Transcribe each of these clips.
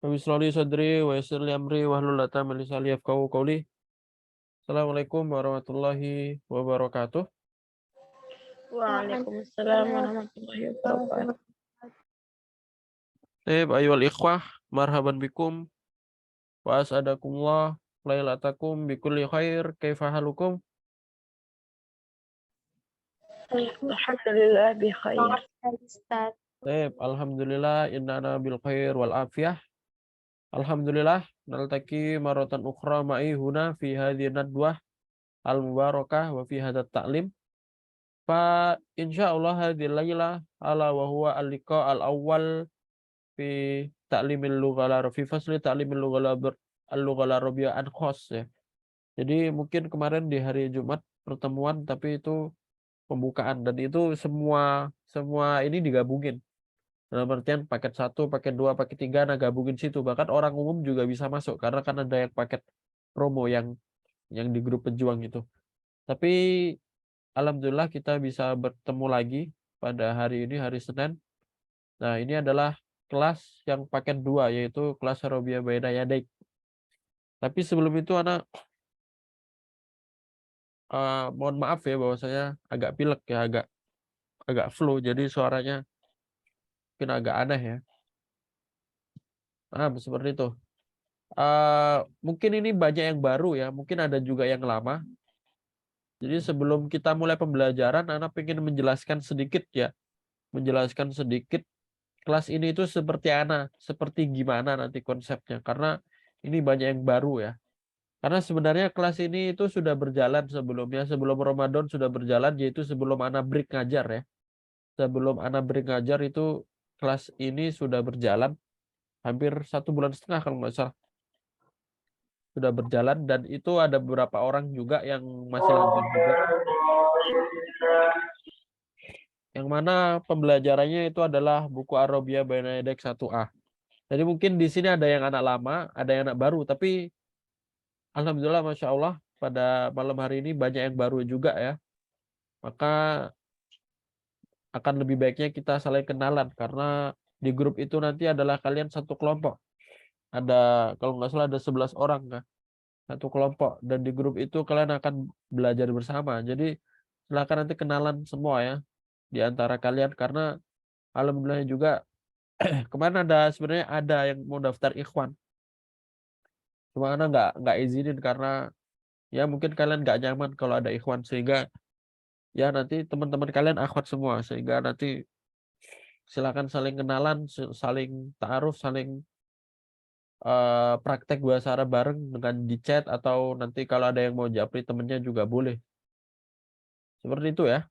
Rabbi shrah li sadri wa yassir li amri wahlul 'uqdatam min lisani yafqahu qawli. Assalamualaikum warahmatullahi wabarakatuh. Waalaikumsalam warahmatullahi wabarakatuh. Ayyuhal ikhwah, marhaban bikum wa as'adakumullah lailatakum bikulli khair. Kaifa halukum? Alhamdulillah bi khair. Alhamdulillah innana bil khair wal afiyah. Alhamdulillah naltaqi maratan ukhra ma'i huna fi hadhihi nadwah al mubarakah wa fi hadzal ta'lim. Fa insyaallah hadhihi lailah ala wa huwa al-liqa al-awwal fi ta'limil lughal fi fasli ta'limil lughal arabiyyah an khos ya. Jadi mungkin kemarin di hari Jumat pertemuan tapi itu pembukaan dan itu semua semua ini digabungin. Dalam artian paket 1, paket 2, paket 3 nah gabungin situ. Bahkan orang umum juga bisa masuk karena kan ada yang paket promo yang di grup pejuang itu. Tapi alhamdulillah kita bisa bertemu lagi pada hari ini hari Senin. Nah, ini adalah kelas yang paket 2 yaitu kelas Arabia Baina Yadaik. Tapi sebelum itu anak mohon maaf ya bahwa saya agak pilek ya, agak agak flu jadi suaranya mungkin agak aneh ya. Seperti itu. Mungkin ini banyak yang baru ya, mungkin ada juga yang lama. Jadi sebelum kita mulai pembelajaran, anak ingin menjelaskan sedikit ya, menjelaskan sedikit kelas ini itu seperti gimana nanti konsepnya. Karena ini banyak yang baru ya. Karena sebenarnya kelas ini itu sudah berjalan sebelumnya, sebelum Ramadan sudah berjalan, yaitu sebelum anak break ngajar ya. Sebelum anak break ngajar itu kelas ini sudah berjalan hampir 1,5 bulan kalau nggak salah. Sudah berjalan dan itu ada beberapa orang juga yang masih ngajar juga. Yang mana pembelajarannya itu adalah buku Arabia Baina Yadak 1A. Jadi mungkin di sini ada yang anak lama, ada yang anak baru, tapi alhamdulillah Masya Allah pada malam hari ini banyak yang baru juga ya. Maka akan lebih baiknya kita saling kenalan karena di grup itu nanti adalah kalian satu kelompok. Ada kalau nggak salah ada 11 orang kan, satu kelompok dan di grup itu kalian akan belajar bersama. Jadi silakan nanti kenalan semua ya di antara kalian karena alhamdulillah juga kemarin sebenarnya ada yang mau daftar ikhwan. Cuma Ana nggak izinin karena ya mungkin kalian nggak nyaman kalau ada ikhwan sehingga ya nanti teman-teman kalian akhwat semua sehingga nanti silakan saling kenalan, saling ta'aruf, saling praktek bahasa Arab bareng dengan di chat atau nanti kalau ada yang mau japri temennya juga boleh. Seperti itu ya.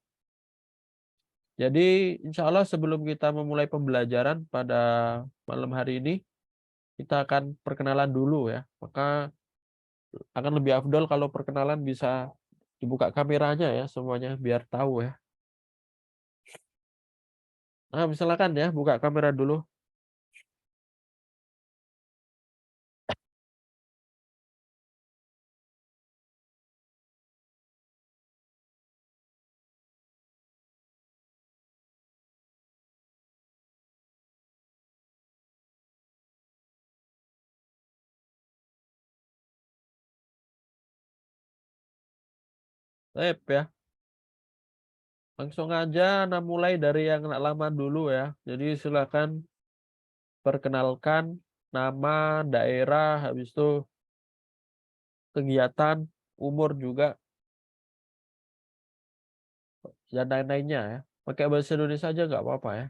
Jadi insya Allah sebelum kita memulai pembelajaran pada malam hari ini, kita akan perkenalan dulu ya. Maka akan lebih afdol kalau perkenalan bisa dibuka kameranya ya semuanya biar tahu ya. Silakan ya buka kamera dulu. Ya. Langsung aja mulai dari yang lama dulu ya. Jadi silakan perkenalkan nama, daerah, habis itu kegiatan, umur juga, dan lain-lainnya ya. Pakai bahasa Indonesia aja nggak apa-apa ya.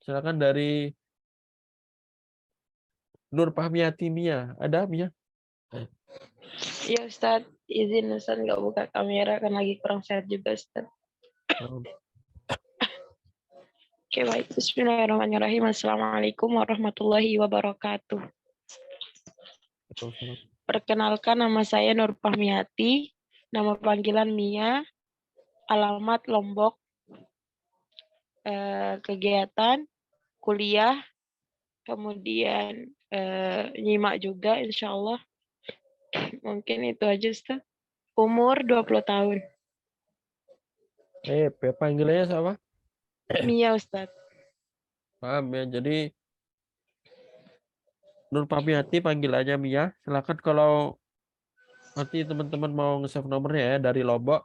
Silakan dari Nur Fahmiati Mia. Ada Mia? Ya Ustadz, izin Ustadz nggak buka kamera kan lagi kurang sehat juga Ustadz. Oh, Oke baik, Bismillahirrahmanirrahim. Assalamualaikum warahmatullahi wabarakatuh. betul. Perkenalkan nama saya Nur Fahmiati, nama panggilan Mia, alamat Lombok, kegiatan, kuliah, kemudian nyimak juga insya Allah. Mungkin itu aja Ustaz. Umur 20 tahun. Panggilannya sama? Mia Ustaz. Paham ya. Jadi Nur Pamiati panggilannya Mia. Silakan kalau nanti teman-teman mau nge-save nomornya ya dari Lombok,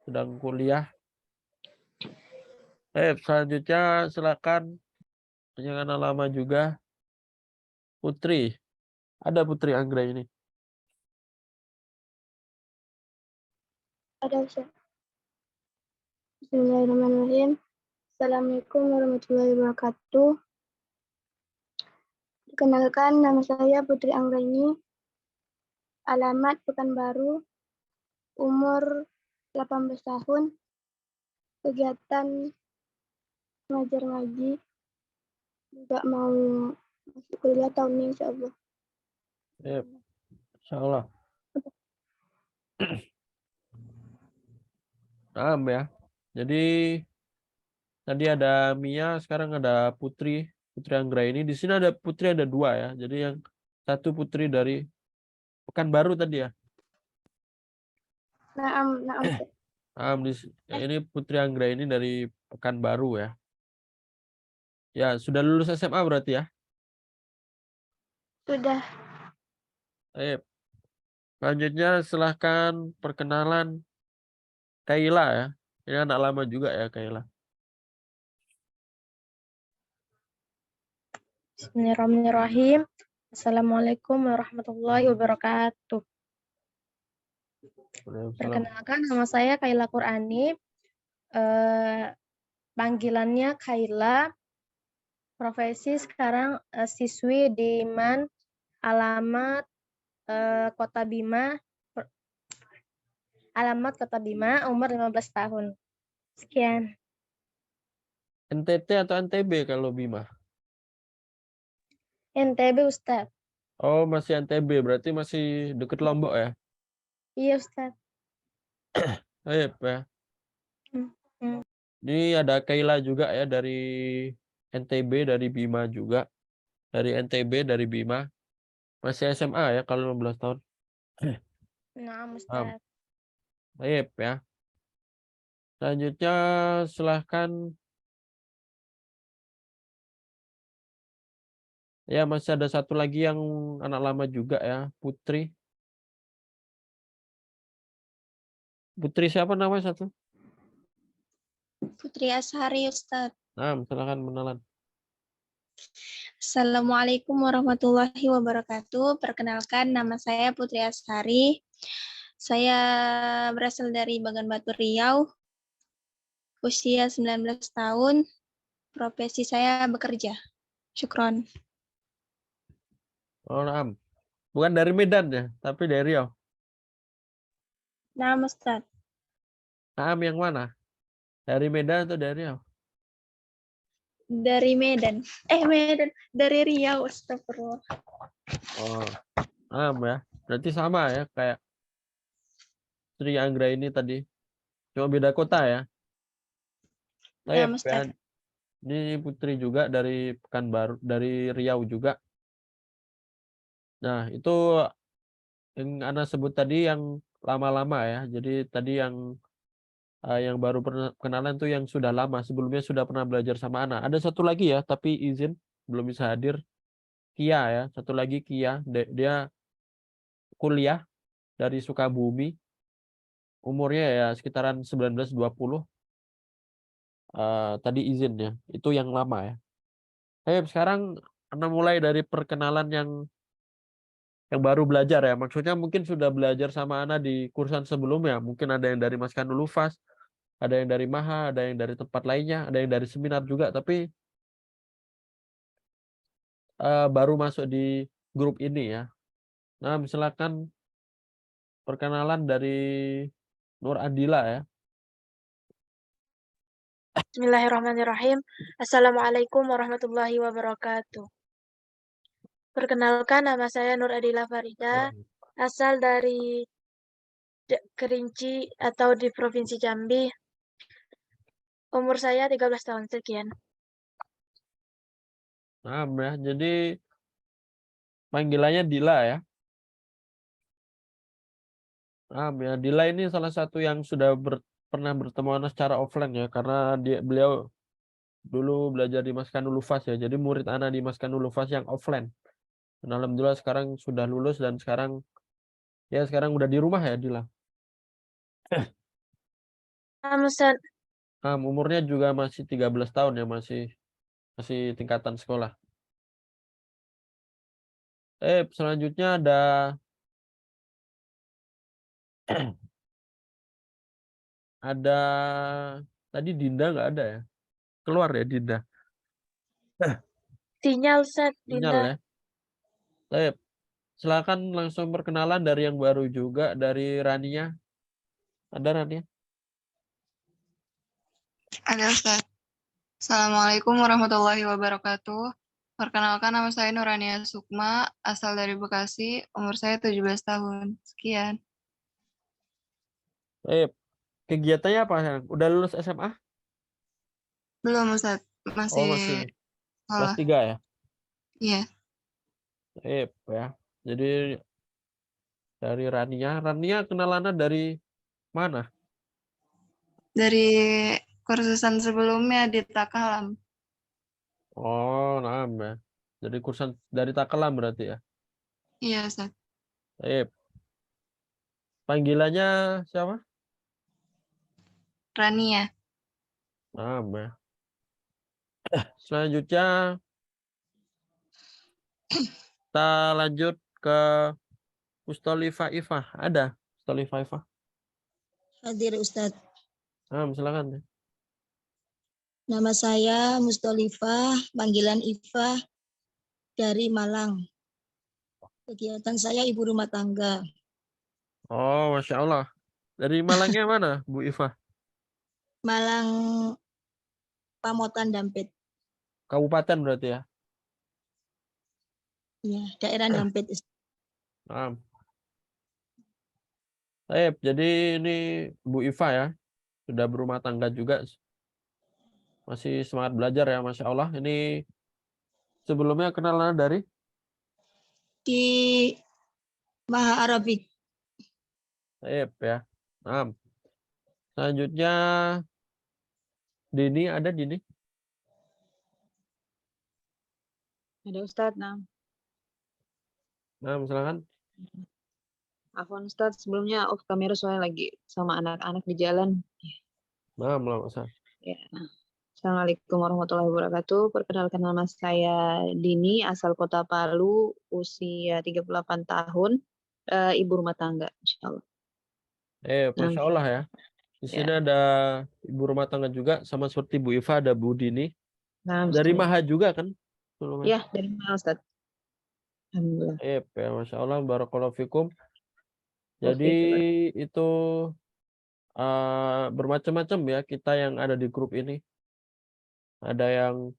sedang kuliah. Selanjutnya silakan, jangan lama juga. Putri, ada Putri Anggra ini. Ada Ustaz. Bismillahirrahmanirrahim. Assalamualaikum warahmatullahi wabarakatuh. Perkenalkan, nama saya Putri Anggraini. Alamat Pekanbaru. Umur 18 tahun. Kegiatan ngajar ngaji. Juga mau masuk kuliah tahun ini insyaallah. Insyaallah. Ya. Jadi tadi ada Mia, sekarang ada Putri Anggra ini. Di sini ada Putri ada 2 ya. Jadi yang satu Putri dari Pekanbaru tadi ya. Naam. Ini Putri Anggra ini dari Pekanbaru ya. Ya, sudah lulus SMA berarti ya? Sudah. Selanjutnya silahkan perkenalan Kaila ya. Ini anak lama juga ya Kaila. Bismillahirrahmanirrahim. Assalamualaikum warahmatullahi wabarakatuh. Perkenalkan, nama saya Kaila Qur'ani. Panggilannya Kaila. Profesi sekarang siswi di MAN. Alamat Kota Bima. Umur 15 tahun. Sekian. NTT atau NTB kalau Bima? NTB Ustaz. Oh, masih NTB, berarti masih deket Lombok ya? Iya Ustaz. Ya. Ini ada Kaila juga ya dari NTB, dari Bima juga. Dari NTB, dari Bima. Masih SMA ya kalau 15 tahun. Nah, Ustaz. Ya. Selanjutnya silahkan. Ya, masih ada satu lagi yang anak lama juga ya, Putri. Putri siapa namanya satu? Putri Ashari Ustaz. Silakan kenalan. Assalamualaikum warahmatullahi wabarakatuh. Perkenalkan, nama saya Putri Ashari. Saya berasal dari Bagan Batu Riau. Usia 19 tahun. Profesi saya bekerja. Syukron. Oh, bukan dari Medan ya, tapi dari Riau. Nama Ustaz. Yang mana? Dari Medan atau dari Riau? Dari Medan. Medan. Dari Riau, astagfirullah. Oh, ya. Berarti sama ya, kayak Sri Anggra ini tadi. Cuma beda kota ya. Nama Ustaz. Ini Putri juga dari Pekanbaru, dari Riau juga. Nah, itu yang Ana sebut tadi yang lama-lama ya. Jadi tadi yang baru kenalan tuh yang sudah lama, sebelumnya sudah pernah belajar sama Ana. Ada satu lagi ya, tapi izin belum bisa hadir. Kia ya, satu lagi Kia. Dia kuliah dari Sukabumi. Umurnya ya sekitaran 19-20. Tadi izinnya, itu yang lama ya. Sekarang Ana mulai dari perkenalan yang baru belajar ya. Maksudnya mungkin sudah belajar sama Ana di kursan sebelumnya. Mungkin ada yang dari Maskanul Lufas, ada yang dari Maha, ada yang dari tempat lainnya, ada yang dari seminar juga. Tapi baru masuk di grup ini ya. Nah, silakan perkenalan dari Nur Adila ya. Bismillahirrahmanirrahim. Assalamualaikum warahmatullahi wabarakatuh. Perkenalkan, nama saya Nur Adila Farida, asal dari Kerinci atau di Provinsi Jambi. Umur saya 13 tahun, sekian. Ya, jadi panggilannya Dila ya. Ya, Dila ini salah satu yang sudah pernah bertemu Ana secara offline ya, karena beliau dulu belajar di Maskanul Lufas ya. Jadi murid Ana di Maskanul Lufas yang offline. Dan alhamdulillah sekarang sudah lulus dan sekarang udah di rumah ya Dila. Ustaz. Umurnya juga masih 13 tahun ya, masih tingkatan sekolah. Selanjutnya ada ada tadi Dinda nggak ada ya? Keluar ya Dinda. Sinyal Ustaz, Sinyal Dinda. ya. Silakan langsung perkenalan dari yang baru juga, dari Rania. Ada Rania? Ada Ustaz. Assalamualaikum warahmatullahi wabarakatuh. Perkenalkan, nama saya Nurania Sukma, asal dari Bekasi, umur saya 17 tahun. Sekian. Kegiatannya apa? Udah lulus SMA? Belum Ustaz, Oh, masih masih kelas sekolah. 3 ya? Iya, Ya. Jadi dari Rania kenalannya dari mana? dari kursusan sebelumnya di Takalam. Oh, nah ya. Jadi kursan dari Takelam berarti ya? Iya Ustaz. Panggilannya siapa? Rania. Nah ya. Selanjutnya kita lanjut ke Mustolifa Ifah. Ada Mustolifa Ifah? Hadir Ustadz. Silakan. Nama saya Mustolifah, panggilan Ifah dari Malang. Kegiatan saya ibu rumah tangga. Oh, Masya Allah. Dari Malangnya mana, Bu Ifah? Malang Pamotan Dampit. Kabupaten berarti ya? Ya, daerah Dampit. Jadi ini Bu Iva ya, sudah berumah tangga juga. Masih semangat belajar ya, Masya Allah. Ini sebelumnya kenalan dari? Di Maha Arabik. Ya. Selanjutnya Dini, ada Dini? Ada Ustadz, Silakan. Afwan Ustadz, sebelumnya off kamera soalnya lagi sama anak-anak di jalan. Ustaz. Ya. Assalamualaikum warahmatullahi wabarakatuh. Perkenalkan, nama saya Dini, asal Kota Palu, usia 38 tahun, ibu rumah tangga, insya Allah. Masya Allah ya. Di sini ada ibu rumah tangga juga, sama seperti Bu Iva ada Bu Dini. Dari Maha juga kan? Ya, dari Maha Ustadz. Alhamdulillah. Ya, Masya Allah, barakallahu fikum. Jadi itu bermacam-macam ya kita yang ada di grup ini. Ada yang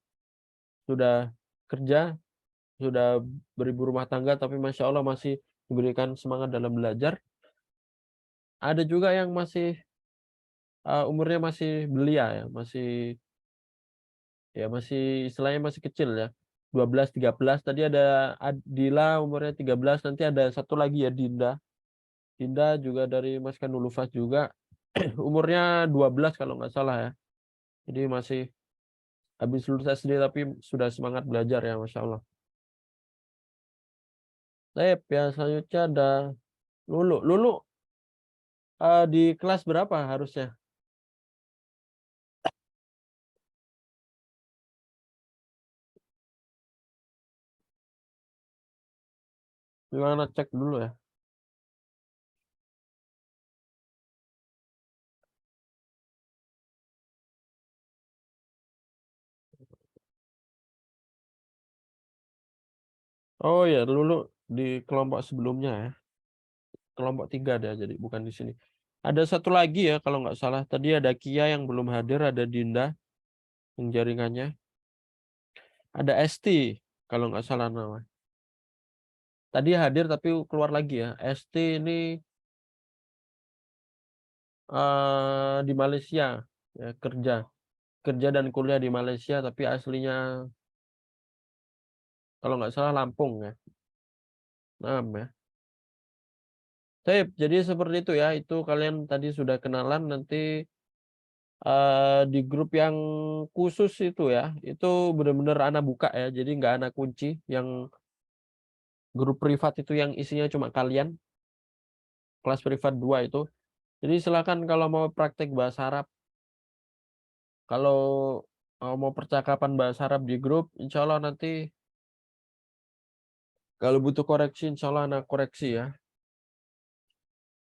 sudah kerja, sudah beribu rumah tangga, tapi Masya Allah masih diberikan semangat dalam belajar. Ada juga yang masih umurnya masih belia ya, masih istilahnya masih kecil ya. 12, 13. Tadi ada Adila umurnya 13, nanti ada satu lagi ya Dinda. Dinda juga dari Maskanul Ufas juga. Umurnya 12 kalau nggak salah ya. Jadi masih habis lulus SD tapi sudah semangat belajar ya, Masya Allah. Ya, selanjutnya ada Lulu. Lulu di kelas berapa harusnya? Gimana, cek dulu ya. Oh ya, Lulu di kelompok sebelumnya ya. Kelompok 3 ada, jadi bukan di sini. Ada satu lagi ya kalau nggak salah. Tadi ada Kia yang belum hadir, ada Dinda yang jaringannya. Ada Esti kalau nggak salah nama. Tadi hadir tapi keluar lagi ya. Esti ini di Malaysia ya, kerja dan kuliah di Malaysia, tapi aslinya kalau nggak salah Lampung ya. Ya. Jadi seperti itu ya. Itu kalian tadi sudah kenalan, nanti di grup yang khusus itu ya, itu benar-benar Ana buka ya, jadi nggak Ana kunci. Yang grup privat itu yang isinya cuma kalian, kelas privat 2 itu. Jadi silakan kalau mau praktek bahasa Arab, kalau mau percakapan bahasa Arab di grup, insya Allah nanti kalau butuh koreksi, insya Allah anak koreksi ya.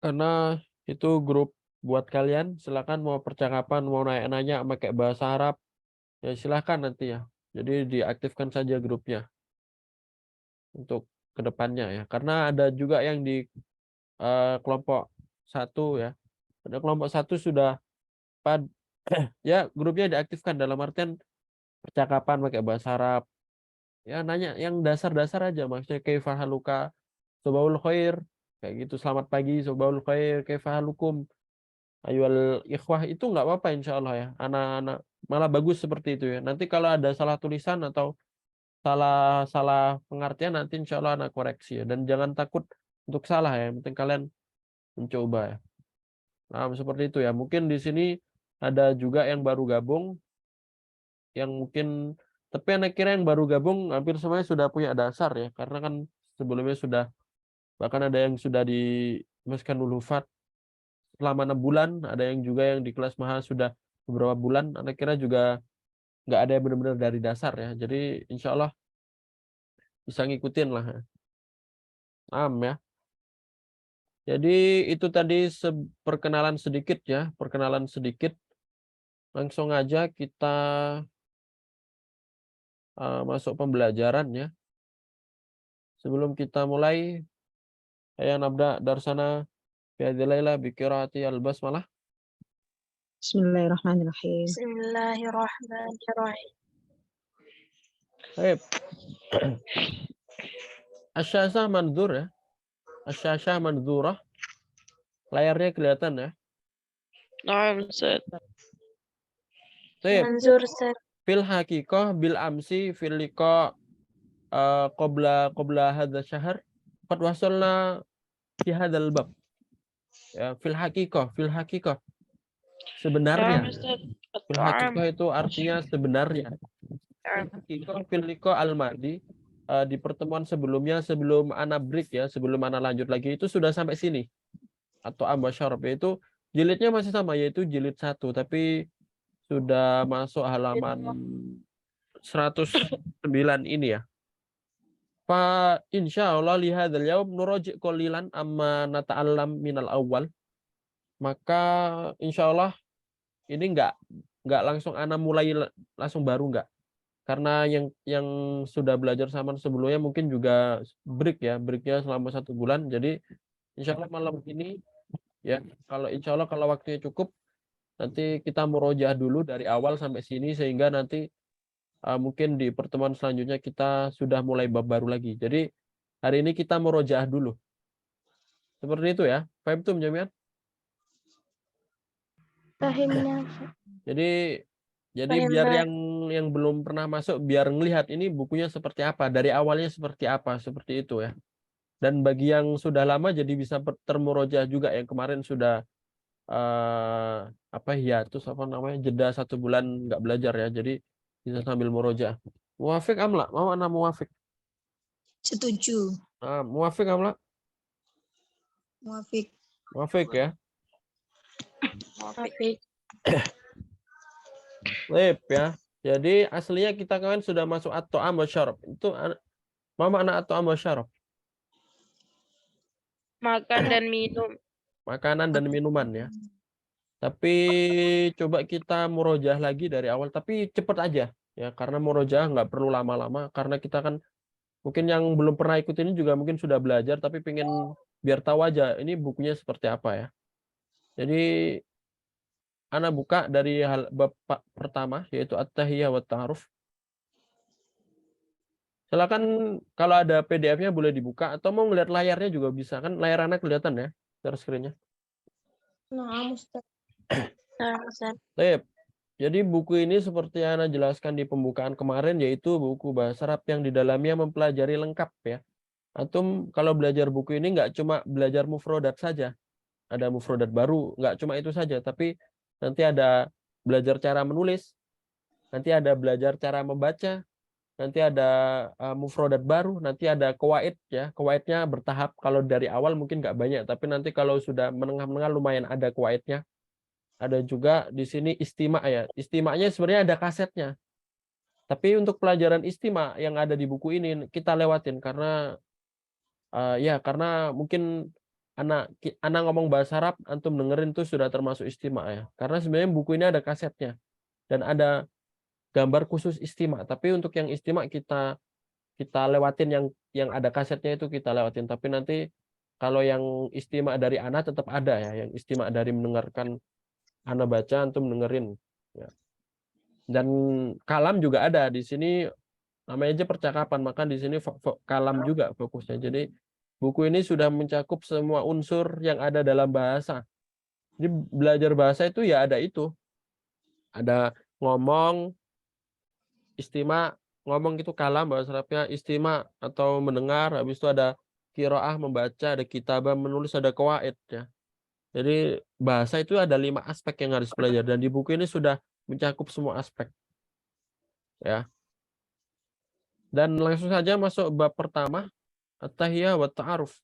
Karena itu grup buat kalian, silakan mau percakapan, mau nanya-nanya pakai bahasa Arab, ya silakan nanti ya. Jadi diaktifkan saja grupnya untuk kedepannya ya. Karena ada juga yang di kelompok 1 ya. Ada kelompok 1 sudah ya grupnya diaktifkan dalam artian percakapan pakai bahasa Arab. Ya nanya yang dasar-dasar aja, maksudnya kaifa haluka, sobaul khair, kayak gitu, selamat pagi, sobaul khair, kaifa halukum, ayyuhal ikhwah, itu nggak apa-apa insya Allah ya. Anak-anak malah bagus seperti itu ya. Nanti kalau ada salah tulisan atau salah pengertian nanti insya Allah anak koreksi ya. Dan jangan takut untuk salah ya. Yang penting kalian mencoba ya. Nah, seperti itu ya. Mungkin di sini ada juga yang baru gabung, yang mungkin, tapi anak kira yang baru gabung hampir semuanya sudah punya dasar ya. Karena kan sebelumnya sudah, bahkan ada yang sudah di Maskanul Hufat selama 6 bulan, ada yang juga yang di kelas mahal sudah beberapa bulan. Anak kira juga nggak ada yang benar-benar dari dasar ya. Jadi insya Allah bisa ngikutin lah ya. Ya. Jadi itu tadi perkenalan sedikit ya, perkenalan sedikit. Langsung aja kita masuk pembelajaran ya. Sebelum kita mulai, saya nabda darsana fi hadhihi laila bi qiraati al-basmalah. Bismillahirrahmanirrahim. Bismillahirrahmanirrahim. Baik. Asyasah mandzur ya. Asyasah mandzurah. Layarnya kelihatan ya. Naam, Ustaz. Baik. Manzur, Ustaz. Fil haqiqah bil amsi fil liqa qabla hadza syahr qad wasalna fi hadzal bab. Ya, fil haqiqah sebenarnya. Fil haqiqah itu artinya sebenarnya. Fil liqa al-madi, di pertemuan sebelumnya, sebelum ana break ya, sebelum ana lanjut lagi, itu sudah sampai sini. Atau ambasyarab, yaitu jilidnya masih sama, yaitu jilid 1, tapi sudah masuk halaman 109 ini ya. Fa insyaallah li hadzal yaum nuraji' qalilan amma nata'allam minal awal. Maka insyaallah ini enggak langsung ana mulai langsung baru enggak. Karena yang sudah belajar sama sebelumnya mungkin juga break ya, breaknya selama 1 bulan. Jadi insyaallah malam ini ya, kalau insyaallah kalau waktunya cukup, nanti kita murojaah dulu dari awal sampai sini, sehingga nanti mungkin di pertemuan selanjutnya kita sudah mulai bab baru lagi. Jadi hari ini kita murojaah dulu. Seperti itu ya. Paham tuh jami'an? Fahimna. Jadi Paham, biar Mbak. yang belum pernah masuk biar ngelihat ini bukunya seperti apa, dari awalnya seperti apa, seperti itu ya. Dan bagi yang sudah lama jadi bisa termurojaah juga, yang kemarin sudah hiatus apa namanya, jeda 1 bulan nggak belajar ya, jadi bisa sambil murojaah. Muwafiq amla, mau ana muwafiq? Setuju. Nah, muwafiq amla? Muafiq. Muwafiq ya. Muwafiq. Baik ya. Jadi aslinya kita kan sudah masuk at-ta'am wa syarab. Itu apa makna at-ta'am wa syarab? Makan dan minum. Makanan dan minuman ya. Tapi coba kita murojaah lagi dari awal, tapi cepat aja ya, karena murojaah nggak perlu lama-lama, karena kita kan mungkin yang belum pernah ikut ini juga mungkin sudah belajar tapi pengen biar tahu aja ini bukunya seperti apa ya. Jadi ana buka dari bab pertama, yaitu at-tahiyyah wa ta'aruf. Silakan kalau ada PDF-nya boleh dibuka, atau mau ngeliat layarnya juga bisa, kan layar anak kelihatan ya share screen-nya. Naam, Ustaz. Nah, Ustaz. Baik. Jadi buku ini seperti yang Ana jelaskan di pembukaan kemarin, yaitu buku bahasa Arab yang di dalamnya mempelajari lengkap ya. Antum kalau belajar buku ini nggak cuma belajar mufrodat saja. Ada mufrodat baru, nggak cuma itu saja, tapi nanti ada belajar cara menulis, nanti ada belajar cara membaca, nanti ada mufrodat baru, nanti ada qawaid ya. Qawaidnya bertahap. Kalau dari awal mungkin nggak banyak, tapi nanti kalau sudah menengah-menengah lumayan ada qawaidnya. Ada juga di sini istima ya. Istimanya sebenarnya ada kasetnya. Tapi untuk pelajaran istima yang ada di buku ini kita lewatin karena karena mungkin anak ngomong bahasa Arab, antum dengerin tuh sudah termasuk istima ya. Karena sebenarnya buku ini ada kasetnya dan ada gambar khusus istima. Tapi untuk yang istima kita lewatin yang ada kasetnya itu kita lewatin. Tapi nanti kalau yang istima dari ana tetap ada ya. Yang istima dari mendengarkan ana baca, antum dengerin. Ya. Dan kalam juga ada di sini. Namanya aja percakapan, maka di sini kalam juga fokusnya. Jadi buku ini sudah mencakup semua unsur yang ada dalam bahasa. Jadi belajar bahasa itu ya ada itu. Ada ngomong, istima, ngomong itu kalam bahasa Arabnya, istima atau mendengar, habis itu ada qiraah membaca, ada kitabah menulis, ada qawaid ya. Jadi bahasa itu ada 5 aspek yang harus belajar dan di buku ini sudah mencakup semua aspek. Ya. Dan langsung saja masuk bab pertama, at-tahiyah wa ta'aruf.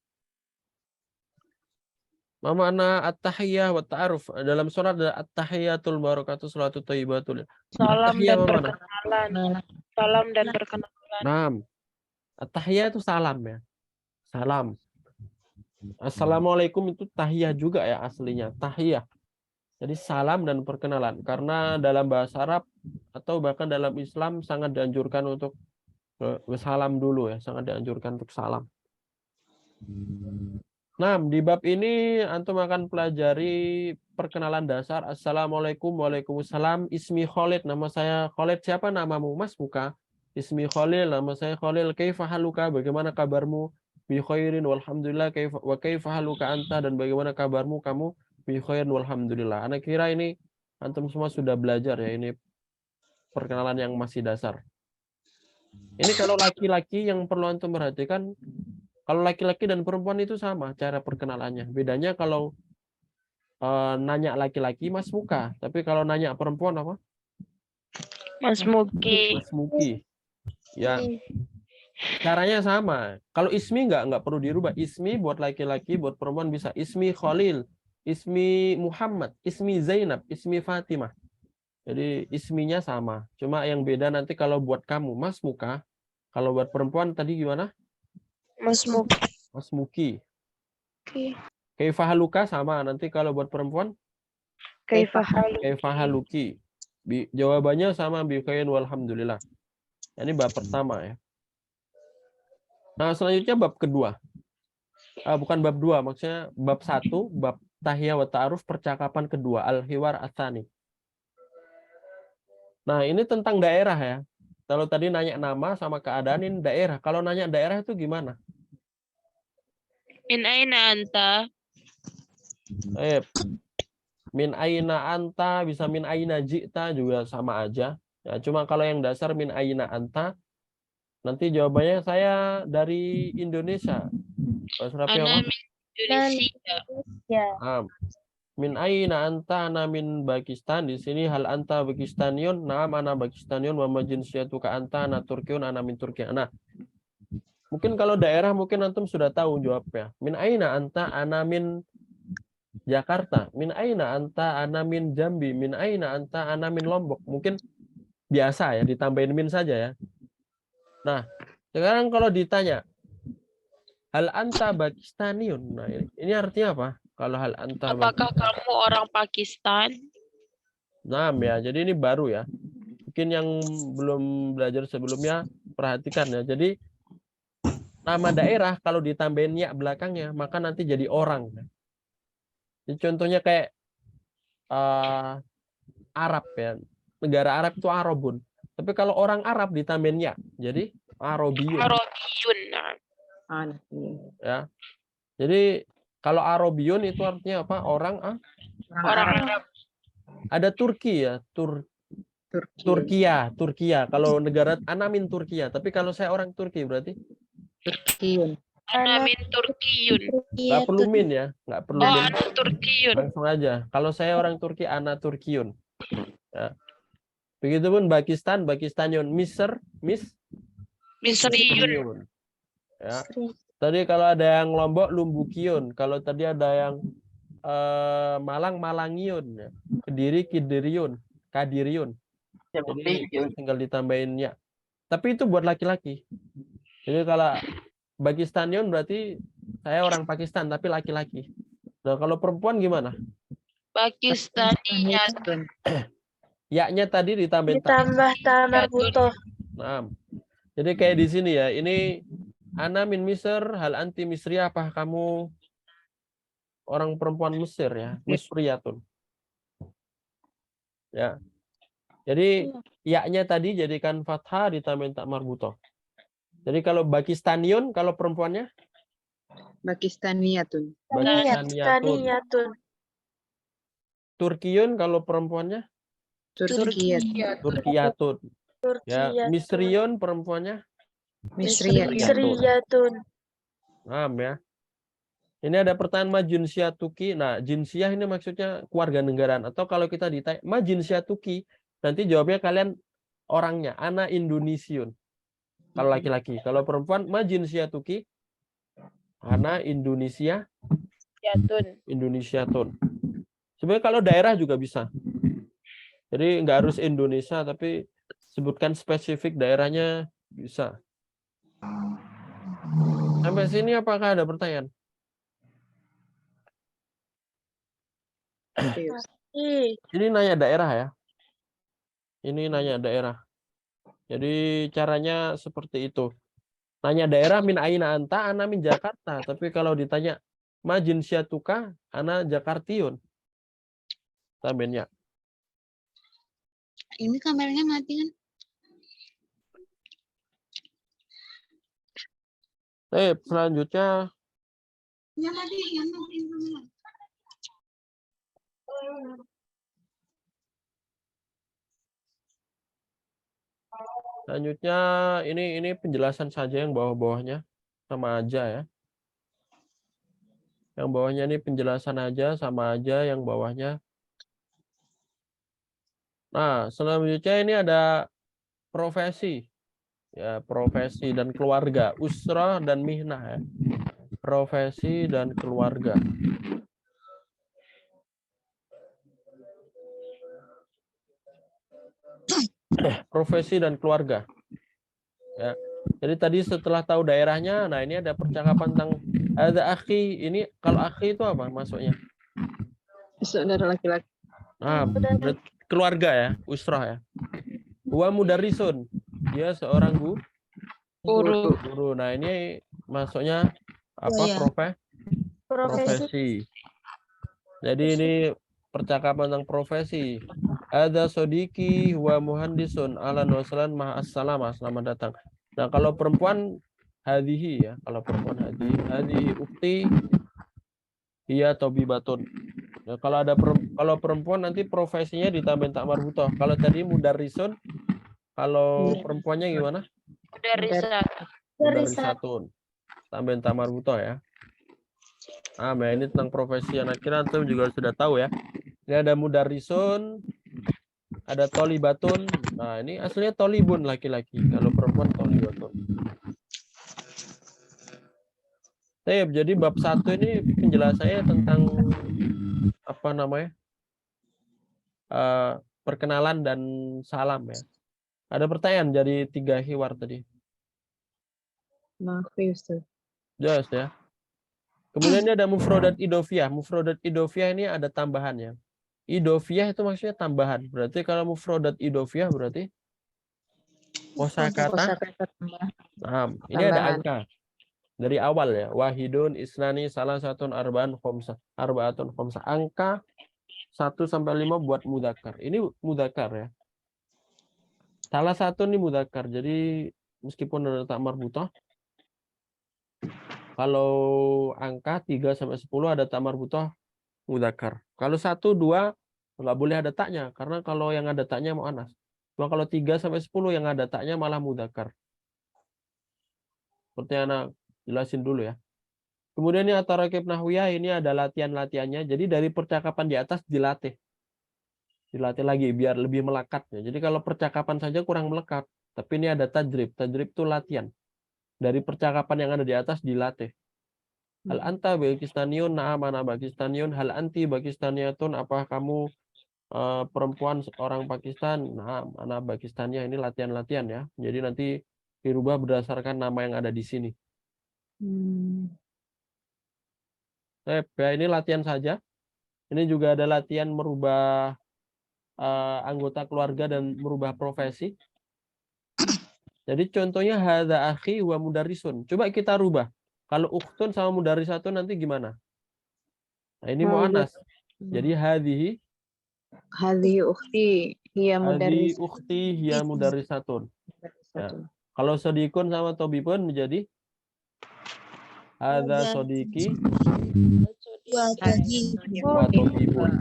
Ma makna at-tahiyah wa ta'aruf? Dalam surat ada at-tahiyatul barakatuh salatu thayyibatul. Salam At-tahiyah dan mana? perkenalan. Salam dan perkenalan. Naam. At-tahiyah itu salam ya. Salam. Assalamualaikum itu tahiyah juga ya aslinya. Tahiyah. Jadi salam dan perkenalan. Karena dalam bahasa Arab atau bahkan dalam Islam sangat dianjurkan untuk salam dulu ya. Sangat dianjurkan untuk salam. Nah, di bab ini antum akan pelajari perkenalan dasar. Assalamualaikum, waalaikumsalam. Ismi Khalid, nama saya Khalid. Siapa namamu? Mas buka. Ismi Khalil, nama saya Khalil. Kaifa haluka? Bagaimana kabarmu? Bi khairin walhamdulillah. Kaifa haluka anta? Dan bagaimana kabarmu kamu? Bi khairin walhamdulillah. Anak kira ini antum semua sudah belajar ya. Ini perkenalan yang masih dasar. Ini kalau laki-laki yang perlu antum perhatikan. Kalau laki-laki dan perempuan itu sama cara perkenalannya. Bedanya kalau nanya laki-laki Mas Muka, tapi kalau nanya perempuan apa? Mas Muki. Mas Muki. Ya. Caranya sama. Kalau ismi nggak perlu dirubah. Ismi buat laki-laki, buat perempuan bisa ismi Khalil, ismi Muhammad, ismi Zainab, ismi Fatimah. Jadi isminya sama. Cuma yang beda nanti kalau buat kamu Mas Muka, kalau buat perempuan tadi gimana? Mas Muki. Mas Muki. Kaifa haluka sama. Nanti kalau buat perempuan? Kaifa haluki. Kaifa haluki. Jawabannya sama bi khairin walhamdulillah. Ini bab pertama ya. Nah, selanjutnya bab kedua. Bukan bab 2, maksudnya bab 1, bab tahiyah wa ta'aruf, percakapan kedua, al-hiwar atsani. Nah, ini tentang daerah ya. Kalau tadi nanya nama sama keadaan, ini daerah. Kalau nanya daerah itu gimana? Min aina anta? Min aina anta, bisa min aina ji'ta juga sama aja. Ya, cuma kalau yang dasar min aina anta, nanti jawabannya saya dari Indonesia. Ana min Indonesia. Min aina anta, ana min Pakistan. Di sini hal anta Pakistaniun, naam ana Pakistaniun, wa ma jinsiyatuka anta, ana Turkiun, ana min Turkiya. Nah, mungkin kalau daerah mungkin antum sudah tahu jawabnya. Min aina anta, ana min Jakarta. Min aina anta, ana min Jambi. Min aina anta, ana min Lombok. Mungkin biasa ya, ditambahin min saja ya. Nah, sekarang kalau ditanya hal anta Pakistaniun. Nah, ini artinya apa? Kalau hal anta Apakah kamu orang Pakistan? Nah, ya. Jadi ini baru ya. Mungkin yang belum belajar sebelumnya perhatikan ya. Jadi nama daerah kalau ditambahin ya belakangnya, maka nanti jadi orang. Jadi contohnya kayak Arab ya. Negara Arab itu Arabun. Tapi kalau orang Arab ditambahin ya, jadi Arabiyun. Arabiyun. Ya. Jadi kalau Arabiyun itu artinya apa? Orang Arab. Ada Turki ya, Turkiya. Kalau negara anamin Turkiya, tapi kalau saya orang Turki berarti Turkiyun. Ana min Turkiyun. nggak perlu min ya, nggak perlu min. Ana Turkiyun. Langsung aja. Kalau saya orang Turki, ana Turkiyun. Ya. Begitupun Pakistan, Pakistanion, Misr, Misriyun. Misriyun. Ya. Tadi kalau ada yang Lombok, Lumbukiun. Kalau tadi ada yang Malang, Malangiun. Ya. Kediri, Kidiriun. Kadiriun. Jadi tinggal ditambahin ya. Tapi itu buat laki-laki. Jadi kalau Pakistanion berarti saya orang Pakistan tapi laki-laki. Nah kalau perempuan gimana? Pakistaniyatun. Ya-nya tadi ditambahin tak. Ditambah tamar butoh. Nah, jadi kayak di sini ya. Ini Ana min Misr, hal anti Misriyah, apa kamu orang perempuan Mesir ya? Misriyatun. Ya. Jadi ya-nya tadi jadikan fathah ditambahin tak marbutoh. Jadi kalau Pakistanion, kalau perempuannya? Pakistaniyatun. Pakistaniyatun. Taniyatun. Turkiyun kalau perempuannya? Turkiyat. Turkiyatun. Ya, Turkiyatun. Misriyun perempuannya? Misriyat. Misriyatun. Paham ya. Ini ada pertanyaan ma jinsiatuki. Nah, jinsiyah ini maksudnya keluarga negaraan. Atau kalau kita ditanya ma jinsiatuki, nanti jawabnya kalian orangnya. Ana Indonesiun. Kalau laki-laki. Kalau perempuan ma jinsiatuki. Ana Indonesia. Indonesiatun. Sebenarnya kalau daerah juga bisa. Jadi nggak harus Indonesia, tapi sebutkan spesifik daerahnya bisa. Sampai sini apakah ada pertanyaan? Ini nanya daerah ya. Ini nanya daerah. Jadi caranya seperti itu. Nanya daerah min aina anta, ana min Jakarta. Tapi kalau ditanya ma jinsiatuka, ana Jakartiun. Tambahin ya. Ini kameranya mati kan? Selanjutnya Ya mati, ya mati kamera. Selanjutnya ini penjelasan saja yang bawah-bawahnya sama aja ya. Yang bawahnya ini penjelasan aja sama aja yang bawahnya. Nah, selanjutnya ini ada profesi. Ya, profesi dan keluarga, usrah dan mihnah ya. Profesi dan keluarga. Profesi dan keluarga. Ya. Jadi tadi setelah tahu daerahnya, nah ini ada percakapan tentang ada akhi. Ini kalau akhi itu apa maksudnya? Saudara laki-laki. Ah, keluarga ya, usrah ya. Wa mudarrisun. Dia seorang guru. Nah, ini maksudnya apa? Profesi. Jadi ini percakapan tentang profesi. Ada sodiki wa muhandisun ahlan wa sahlan ma'assalamah, selamat datang. Nah, kalau perempuan hadihi ya, kalau perempuan hadihi ukti iya tobibatun. Nah, kalau perempuan nanti profesinya ditambahin tak marbutoh. Kalau tadi mudarrisun, kalau perempuannya gimana? Mudarrisatun. Tambahin tak marbutoh ya. Ah, nah ini tentang profesi anak kira antum juga sudah tahu ya. Ini ada mudarrisun, ada tolibatun. Nah, ini aslinya tolibun laki-laki. Kalau perempuan tolibatun. Jadi bab 1 ini penjelasannya tentang apa namanya? Perkenalan dan salam ya. Ada pertanyaan jadi 3 hiwar tadi. Maaf ya Ustaz. Jelas ya. Kemudian ini ada mufrodat idofiyah. Mufrodat idofiyah ini ada tambahannya. Idofiyah itu maksudnya tambahan. Berarti kalau mufrodat idofiyah berarti kosakata. Nah, ini ada angka. Dari awal ya. Wahidun, isnani, salah satun, arba'an, khomsah. Arba'atun, khomsah. Angka 1 sampai 5 buat mudzakkar. Ini mudzakkar ya. Salah satu ini mudzakkar. Jadi meskipun ada tak marbutoh, kalau angka 3 sampai 10 ada tak marbutoh mudzakkar. Kalau 1, 2 nggak boleh ada taknya karena kalau yang ada taknya muannas. Cuma kalau 3 sampai 10 yang ada taknya malah mudzakkar. Seperti anak jelasin dulu ya. Kemudian ini at-tarakib nahwiyah, ini ada latihan-latihannya. Jadi dari percakapan di atas dilatih. Dilatih lagi biar lebih melekat ya. Jadi kalau percakapan saja kurang melekat, tapi ini ada tajrib. Tajrib itu latihan. Dari percakapan yang ada di atas dilatih. Hal anta Pakistaniun, na'am ana Pakistaniun, hal anti Pakistaniyatun, apakah kamu perempuan orang Pakistan? Na'am ana Pakistania. Ini latihan-latihan ya. Jadi nanti dirubah berdasarkan nama yang ada di sini. Ya, ini latihan saja. Ini juga ada latihan merubah anggota keluarga dan merubah profesi. Jadi contohnya hadza akhi wa mudarrisun. Coba kita rubah. Kalau ukhtun sama mudarrisatun nanti gimana? Nah, ini muannas. Jadi hadhihi ukhti hiya hadhi mudarris. ukhti hiya mudarrisatun. Ya. Kalau sodikun sama tobibun menjadi hadza sodiki wa tobibun.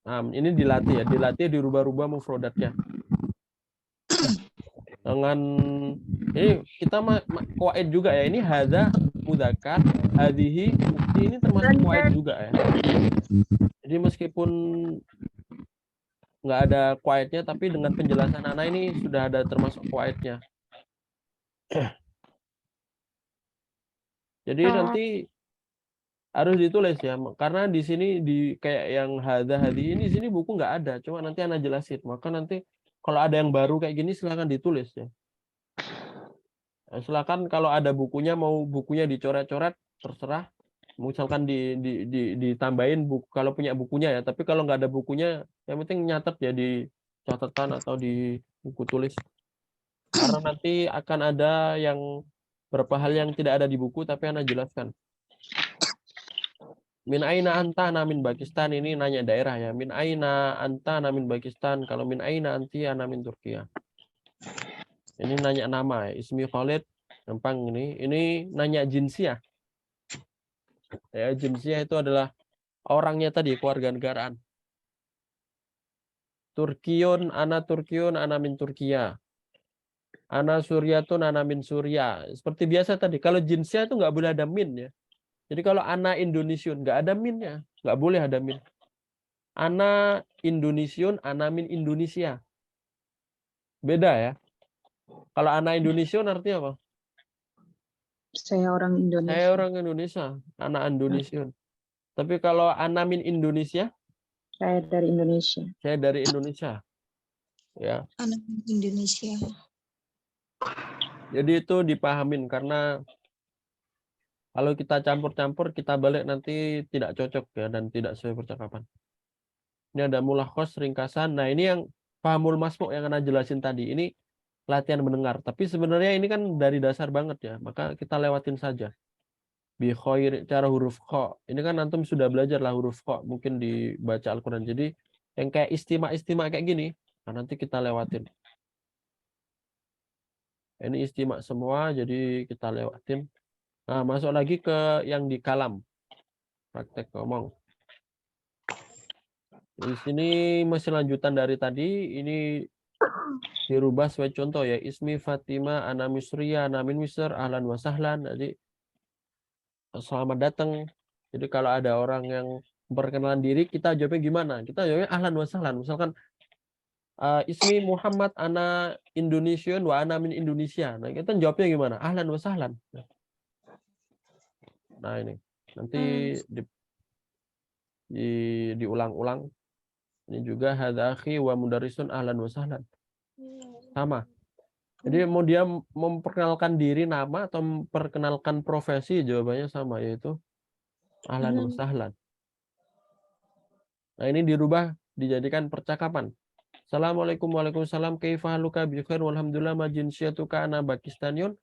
Nah, ini dilatih ya, dilatih dirubah-rubah mufrodatnya. Dengan ini kita kuaid juga ya. Ini hadza mudzakkar, hadhihi ukti, ini termasuk kuaid juga ya. Jadi meskipun nggak ada kuaidnya, tapi dengan penjelasan Ana ini sudah ada termasuk kuaidnya. Jadi nanti harus ditulis ya, karena di sini di kayak yang hadza hadhi ini di sini buku nggak ada, cuma nanti Ana jelasin. Maka nanti kalau ada yang baru kayak gini silakan ditulis ya. Silakan kalau ada bukunya, mau bukunya dicoret-coret terserah. Misalkan ditambahin buku kalau punya bukunya ya, tapi kalau nggak ada bukunya yang penting nyatet ya di catatan atau di buku tulis. Karena nanti akan ada yang beberapa hal yang tidak ada di buku tapi Ana jelaskan. Min aina anta ana min Pakistan, ini nanya daerah ya. Min aina anta ana min Pakistan, kalau min aina anti ana min Turkiya. Ini nanya nama ya. Ismi Khalid, gampang ini. Ini nanya jinsiah. Ya, jinsiah itu adalah orangnya tadi, kewarganegaraan. Turkiyun, ana min Turkiya. Ana Suryatun, ana min Surya. Seperti biasa tadi, kalau jinsiah itu nggak boleh ada min ya. Jadi kalau ana Indonesiun, nggak ada minnya. Nggak boleh ada min. Ana Indonesiun, ana min Indonesia. Beda ya. Kalau ana Indonesiun artinya apa? Saya orang Indonesia. Saya orang Indonesia, anak Indonesiun. Tapi kalau ana min Indonesia? Saya dari Indonesia. Saya dari Indonesia. Ya. Anak Indonesia. Jadi itu dipahamin, karena kalau kita campur-campur, kita balik nanti tidak cocok ya, dan tidak sesuai percakapan. Ini ada mulakhos, ringkasan. Nah, ini yang fahamul masmu' yang Ana jelasin tadi. Ini latihan mendengar. Tapi sebenarnya ini kan dari dasar banget ya, maka kita lewatin saja. Bi khair, cara huruf kha. Ini kan antum sudah belajar lah huruf kha, mungkin dibaca Al-Qur'an. Jadi yang kayak istima kayak gini, nah nanti kita lewatin. Ini istima semua, jadi kita lewatin. Nah, masuk lagi ke yang di kalam. Praktek ngomong. Di sini masih lanjutan dari tadi. Ini dirubah sesuai contoh ya. Ismi Fatima, ana Misriya, ana min Misr, ahlan wa sahlan. Jadi selamat datang. Jadi kalau ada orang yang memperkenalkan diri, kita jawabnya gimana? Kita jawabnya ahlan wa sahlan. Misalkan Ismi Muhammad, ana Indonesian wa ana min Indonesia. Nah, kita jawabnya gimana? Ahlan wa sahlan. Nah, ini nanti diulang-ulang. Ini juga hadza akhi wa mudarrisun ahlan wa sahlan. Sama. Jadi mau dia memperkenalkan diri nama atau memperkenalkan profesi, jawabannya sama, yaitu ahlan wa sahlan. Nah, ini dirubah dijadikan percakapan. Assalamualaikum, waalaikumsalam, kaifa haluka bi khair walhamdulillah, ma jinsiyatuka, ana Pakistaniun,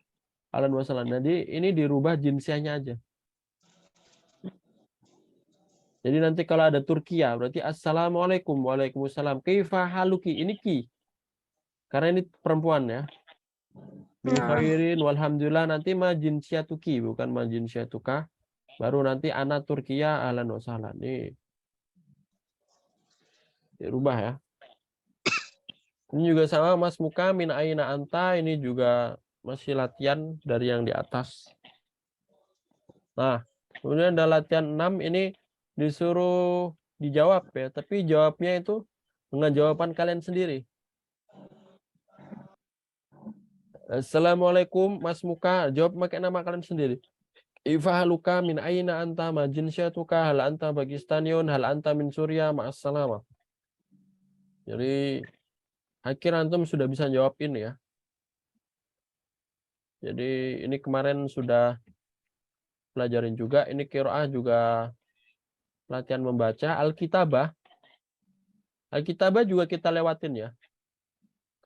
ahlan wa sahlan. Jadi ini dirubah jinsiahnya aja. Jadi nanti kalau ada Turkiya berarti assalamualaikum, waalaikumsalam, kaifa haluki, ini ki. Karena ini perempuan ya. Bi khairin walhamdulillah, nanti ma jinsiyatuki, bukan ma jinsiyatuka. Baru nanti ana Turkiya, ahlan wa sahlan. Ini dirubah ya. Ini juga sama Mas Muka, min aina anta, ini juga masih latihan dari yang di atas. Nah, kemudian ada latihan 6, ini disuruh dijawab ya, tapi jawabnya itu dengan jawaban kalian sendiri. Assalamualaikum Mas Muka, jawab pakai nama kalian sendiri. Ifahaluka min aina anta ma jinsyatuka hal anta Pakistaniun hal anta min Suriah ma'assalama. Jadi akhir antum sudah bisa jawab ini ya. Jadi ini kemarin sudah pelajarin juga, ini qiraah juga latihan membaca. Alkitabah juga kita lewatin ya.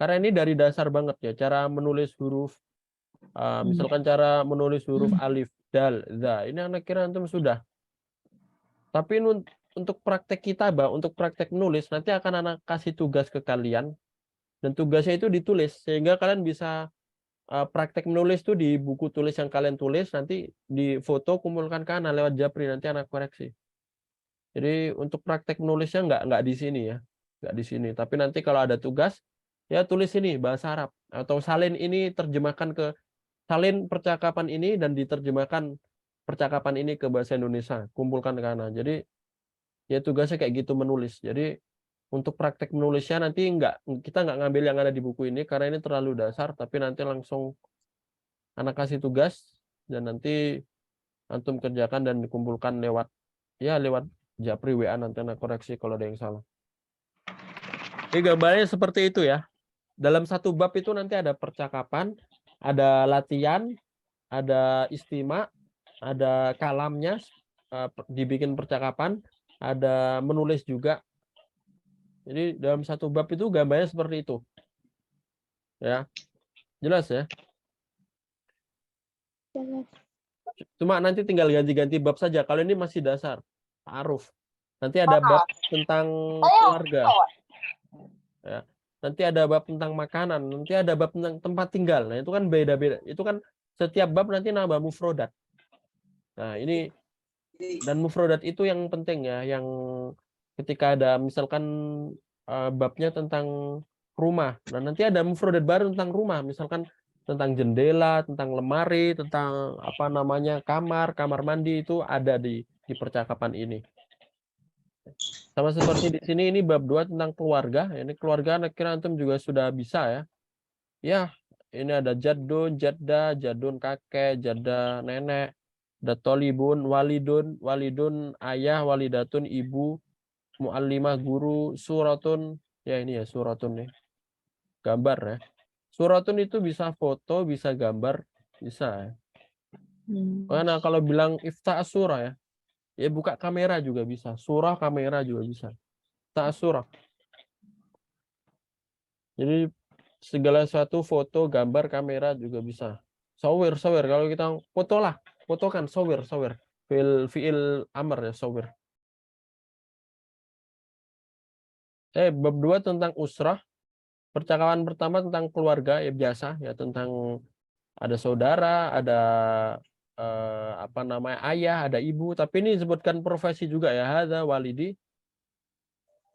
Karena ini dari dasar banget ya, cara menulis huruf. Misalkan cara menulis huruf alif, dal, za. Ini anak kira antum sudah. Tapi untuk praktek kitabah, untuk praktek menulis, nanti akan anak kasih tugas ke kalian. Dan tugasnya itu ditulis. Sehingga kalian bisa praktek menulis tuh di buku tulis yang kalian tulis, nanti di foto kumpulkan ke anak lewat Japri, nanti anak koreksi. Jadi untuk praktek menulisnya nggak di sini ya. Nggak di sini. Tapi nanti kalau ada tugas, ya tulis ini bahasa Arab atau salin ini terjemahkan ke salin percakapan ini dan diterjemahkan percakapan ini ke bahasa Indonesia, kumpulkan ke kanan. Jadi ya tugasnya kayak gitu menulis. Jadi untuk praktek menulisnya nanti kita nggak ngambil yang ada di buku ini karena ini terlalu dasar, tapi nanti langsung anak kasih tugas dan nanti antum kerjakan dan dikumpulkan lewat Japri WA, nanti anak koreksi kalau ada yang salah. Ini gambarnya seperti itu ya. Dalam satu bab itu nanti ada percakapan, ada latihan, ada istima, ada kalamnya, dibikin percakapan, ada menulis juga. Jadi dalam satu bab itu gambarnya seperti itu. Ya. Jelas ya? Jelas. Cuma nanti tinggal ganti-ganti bab saja. Kalau ini masih dasar, ta'aruf. Nanti ada bab tentang keluarga. Ya. Nanti ada bab tentang makanan, nanti ada bab tentang tempat tinggal. Nah, itu kan beda-beda. Itu kan setiap bab nanti nambah mufrodat. Nah, ini dan mufrodat itu yang penting ya, yang ketika ada misalkan babnya tentang rumah. Nah, nanti ada mufrodat baru tentang rumah, misalkan tentang jendela, tentang lemari, tentang apa namanya kamar mandi, itu ada di percakapan ini. Sama seperti di sini, ini bab 2 tentang keluarga. Ini keluarga anak kira antum juga sudah bisa ya. Ya, ini ada jaddun, jadda, jadun kakek, jadda nenek, ada tolibun, walidun ayah, walidatun ibu, muallimah guru, suratun, ya ini ya suratun nih. Gambar ya. Suratun itu bisa foto, bisa gambar, bisa ya. Karena kalau bilang iftah surah ya, ya buka kamera juga bisa, surah kamera juga bisa. Ta'surah. Jadi segala sesuatu foto, gambar, kamera juga bisa. Sawir kalau kita fotokan sawir. Fi'il amr ya sawir. Bab 2 tentang usrah. Percakapan pertama tentang keluarga ya biasa ya, tentang ada saudara, ada apa namanya ayah, ada ibu, tapi ini disebutkan profesi juga ya, hadza walidi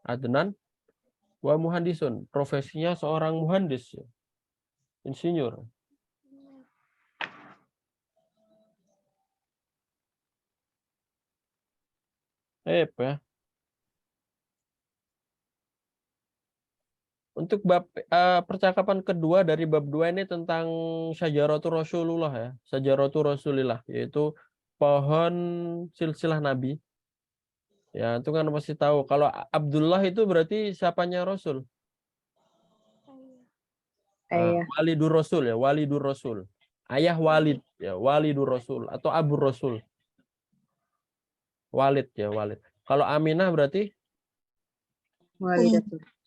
Adnan wa muhandisun, profesinya seorang muhandis, insinyur. Ya. Untuk bab percakapan kedua dari bab 2 ini tentang syajaratul Rasulullah ya, syajaratul Rasulillah, yaitu pohon silsilah Nabi. Ya, itu kan pasti tahu. Kalau Abdullah itu berarti siapanya Rasul? Walidur Rasul ya, walidur Rasul. Ayah Walid ya, walidur Rasul atau Abu Rasul. Walid ya, Walid. Kalau Aminah berarti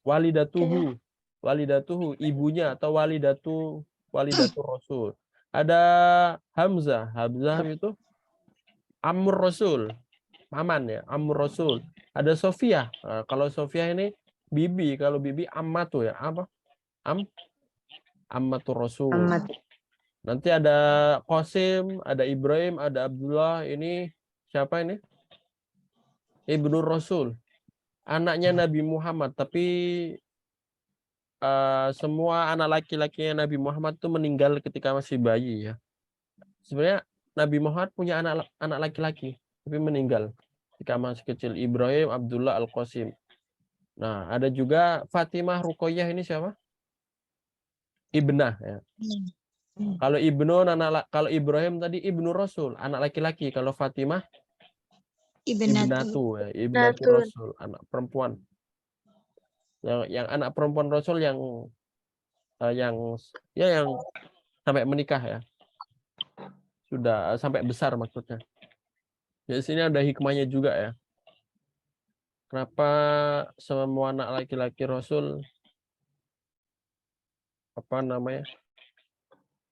walidatuhu ibunya atau walidatu Rasul. Ada Hamzah itu Amr Rasul. Paman ya, Amr Rasul. Ada Sofia. Nah, kalau Sofia ini bibi, kalau bibi ammatu ya, apa? Ammatur Rasul. Nanti ada Qasim, ada Ibrahim, ada Abdullah, ini siapa ini? Ibnu Rasul. Anaknya Nabi Muhammad, tapi semua anak laki-lakinya Nabi Muhammad itu meninggal ketika masih bayi ya. Sebenarnya Nabi Muhammad punya anak laki-laki, tapi meninggal ketika masih kecil. Ibrahim, Abdullah, Al-Qasim. Nah, ada juga Fatimah Ruqayyah, ini siapa? Ibnah ya. Kalau kalau Ibrahim tadi ibnu Rasul, anak laki-laki. Kalau Fatimah Ibnatu. ibnatu ya, ibnatu Ibnatun. Rasul, anak perempuan. Yang anak perempuan Rasul yang sampai menikah ya. Sudah sampai besar maksudnya. Di sini ada hikmahnya juga ya. Kenapa semua anak laki-laki Rasul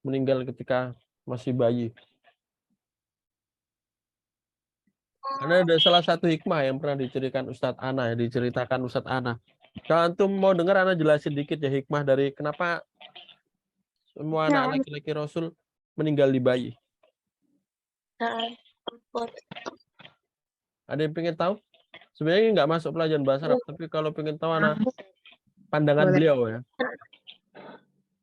meninggal ketika masih bayi? Karena ada salah satu hikmah yang pernah diceritakan Ustadz Ana. Kalau antum mau dengar, Ana jelasin dikit ya hikmah dari kenapa semua anak laki-laki Rasul meninggal di bayi. Nah, Ada yang pengen tahu? Sebenarnya ini nggak masuk pelajaran bahasa Arab, tapi kalau pengen tahu Ana pandangan Boleh. beliau ya.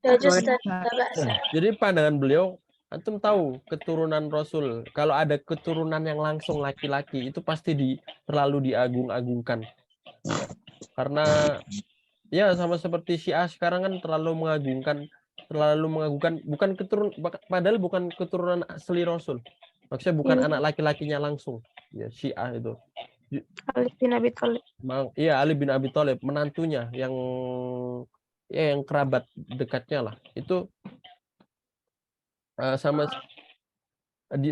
ya just Boleh. bahasa. Jadi pandangan beliau, antum tahu keturunan Rasul, kalau ada keturunan yang langsung laki-laki itu pasti terlalu diagung-agungkan. Karena ya sama seperti Syiah sekarang kan terlalu mengagungkan padahal bukan keturunan asli Rasul. Maksudnya bukan Iya. anak laki-lakinya langsung. Ya Syiah itu. Ali bin Abi Thalib. Iya, Ali bin Abi Thalib, menantunya yang kerabat dekatnya lah. Itu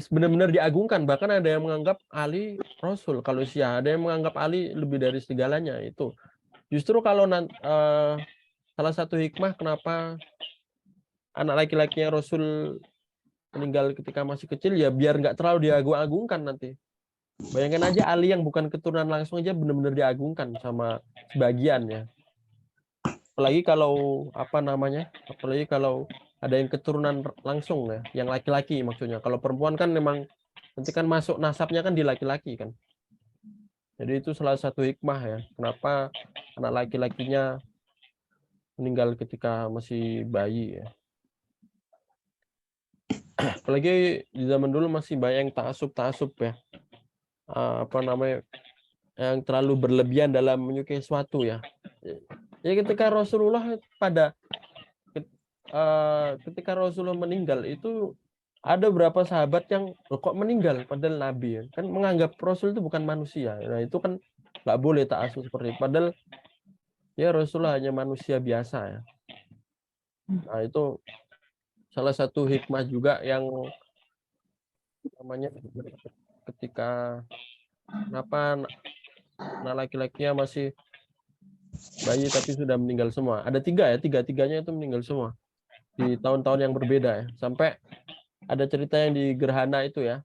benar-benar diagungkan. Bahkan ada yang menganggap Ali Rasul. Kalau Syiah ada yang menganggap Ali lebih dari segalanya. Itu justru kalau salah satu hikmah kenapa anak laki-lakinya Rasul meninggal ketika masih kecil ya biar nggak terlalu diagung-agungkan nanti. Bayangkan aja Ali yang bukan keturunan langsung aja benar-benar diagungkan sama sebagian ya. Apalagi kalau apalagi kalau ada yang keturunan langsung ya, yang laki-laki maksudnya. Kalau perempuan kan memang nanti kan masuk nasabnya kan di laki-laki kan. Jadi itu salah satu hikmah ya, kenapa anak laki-lakinya meninggal ketika masih bayi ya. Apalagi di zaman dulu masih banyak yang ta'assub ya. Yang terlalu berlebihan dalam menyukai sesuatu ya. Ya ketika Rasulullah ketika Rasulullah meninggal itu ada beberapa sahabat yang kok meninggal padahal Nabi ya. Kan menganggap Rasul itu bukan manusia. Nah itu kan nggak boleh ta'assub seperti itu. Padahal ya Rasulullah hanya manusia biasa ya. Nah itu salah satu hikmah juga yang ketika kenapa anak laki-lakinya masih bayi tapi sudah meninggal semua. Ada tiga-tiganya itu meninggal semua di tahun-tahun yang berbeda ya. Sampai ada cerita yang di gerhana itu ya.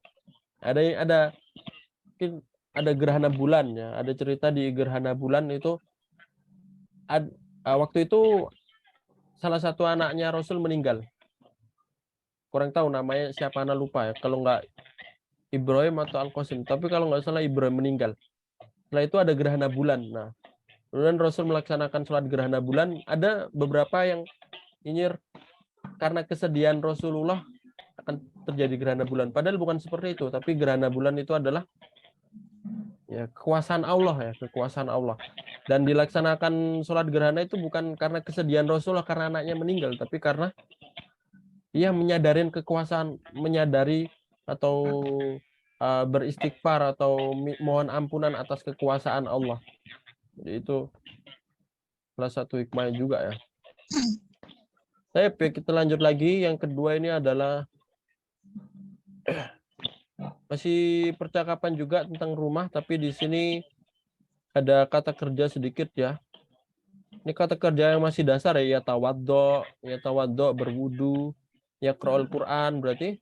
Ada gerhana bulan ya. Ada cerita di gerhana bulan itu waktu itu salah satu anaknya Rasul meninggal. Kurang tahu namanya siapa, anak lupa ya. Kalau nggak Ibrahim atau Al-Qasim. Tapi kalau nggak salah Ibrahim meninggal. Setelah itu ada gerhana bulan. Nah, kemudian Rasul melaksanakan sholat gerhana bulan. Ada beberapa yang nyinyir karena kesedihan Rasulullah akan terjadi gerhana bulan. Padahal bukan seperti itu. Tapi gerhana bulan itu adalah ya kekuasaan Allah ya, kekuasaan Allah. Dan dilaksanakan sholat gerhana itu bukan karena kesedihan Rasulullah karena anaknya meninggal, tapi karena ia menyadari atau beristighfar atau mohon ampunan atas kekuasaan Allah. Jadi itu salah satu hikmah juga ya. Kita lanjut lagi. Yang kedua ini adalah masih percakapan juga tentang rumah, tapi di sini ada kata kerja sedikit ya. Ini kata kerja yang masih dasar ya, tawaddo, berwudu, yaqra'ul Quran berarti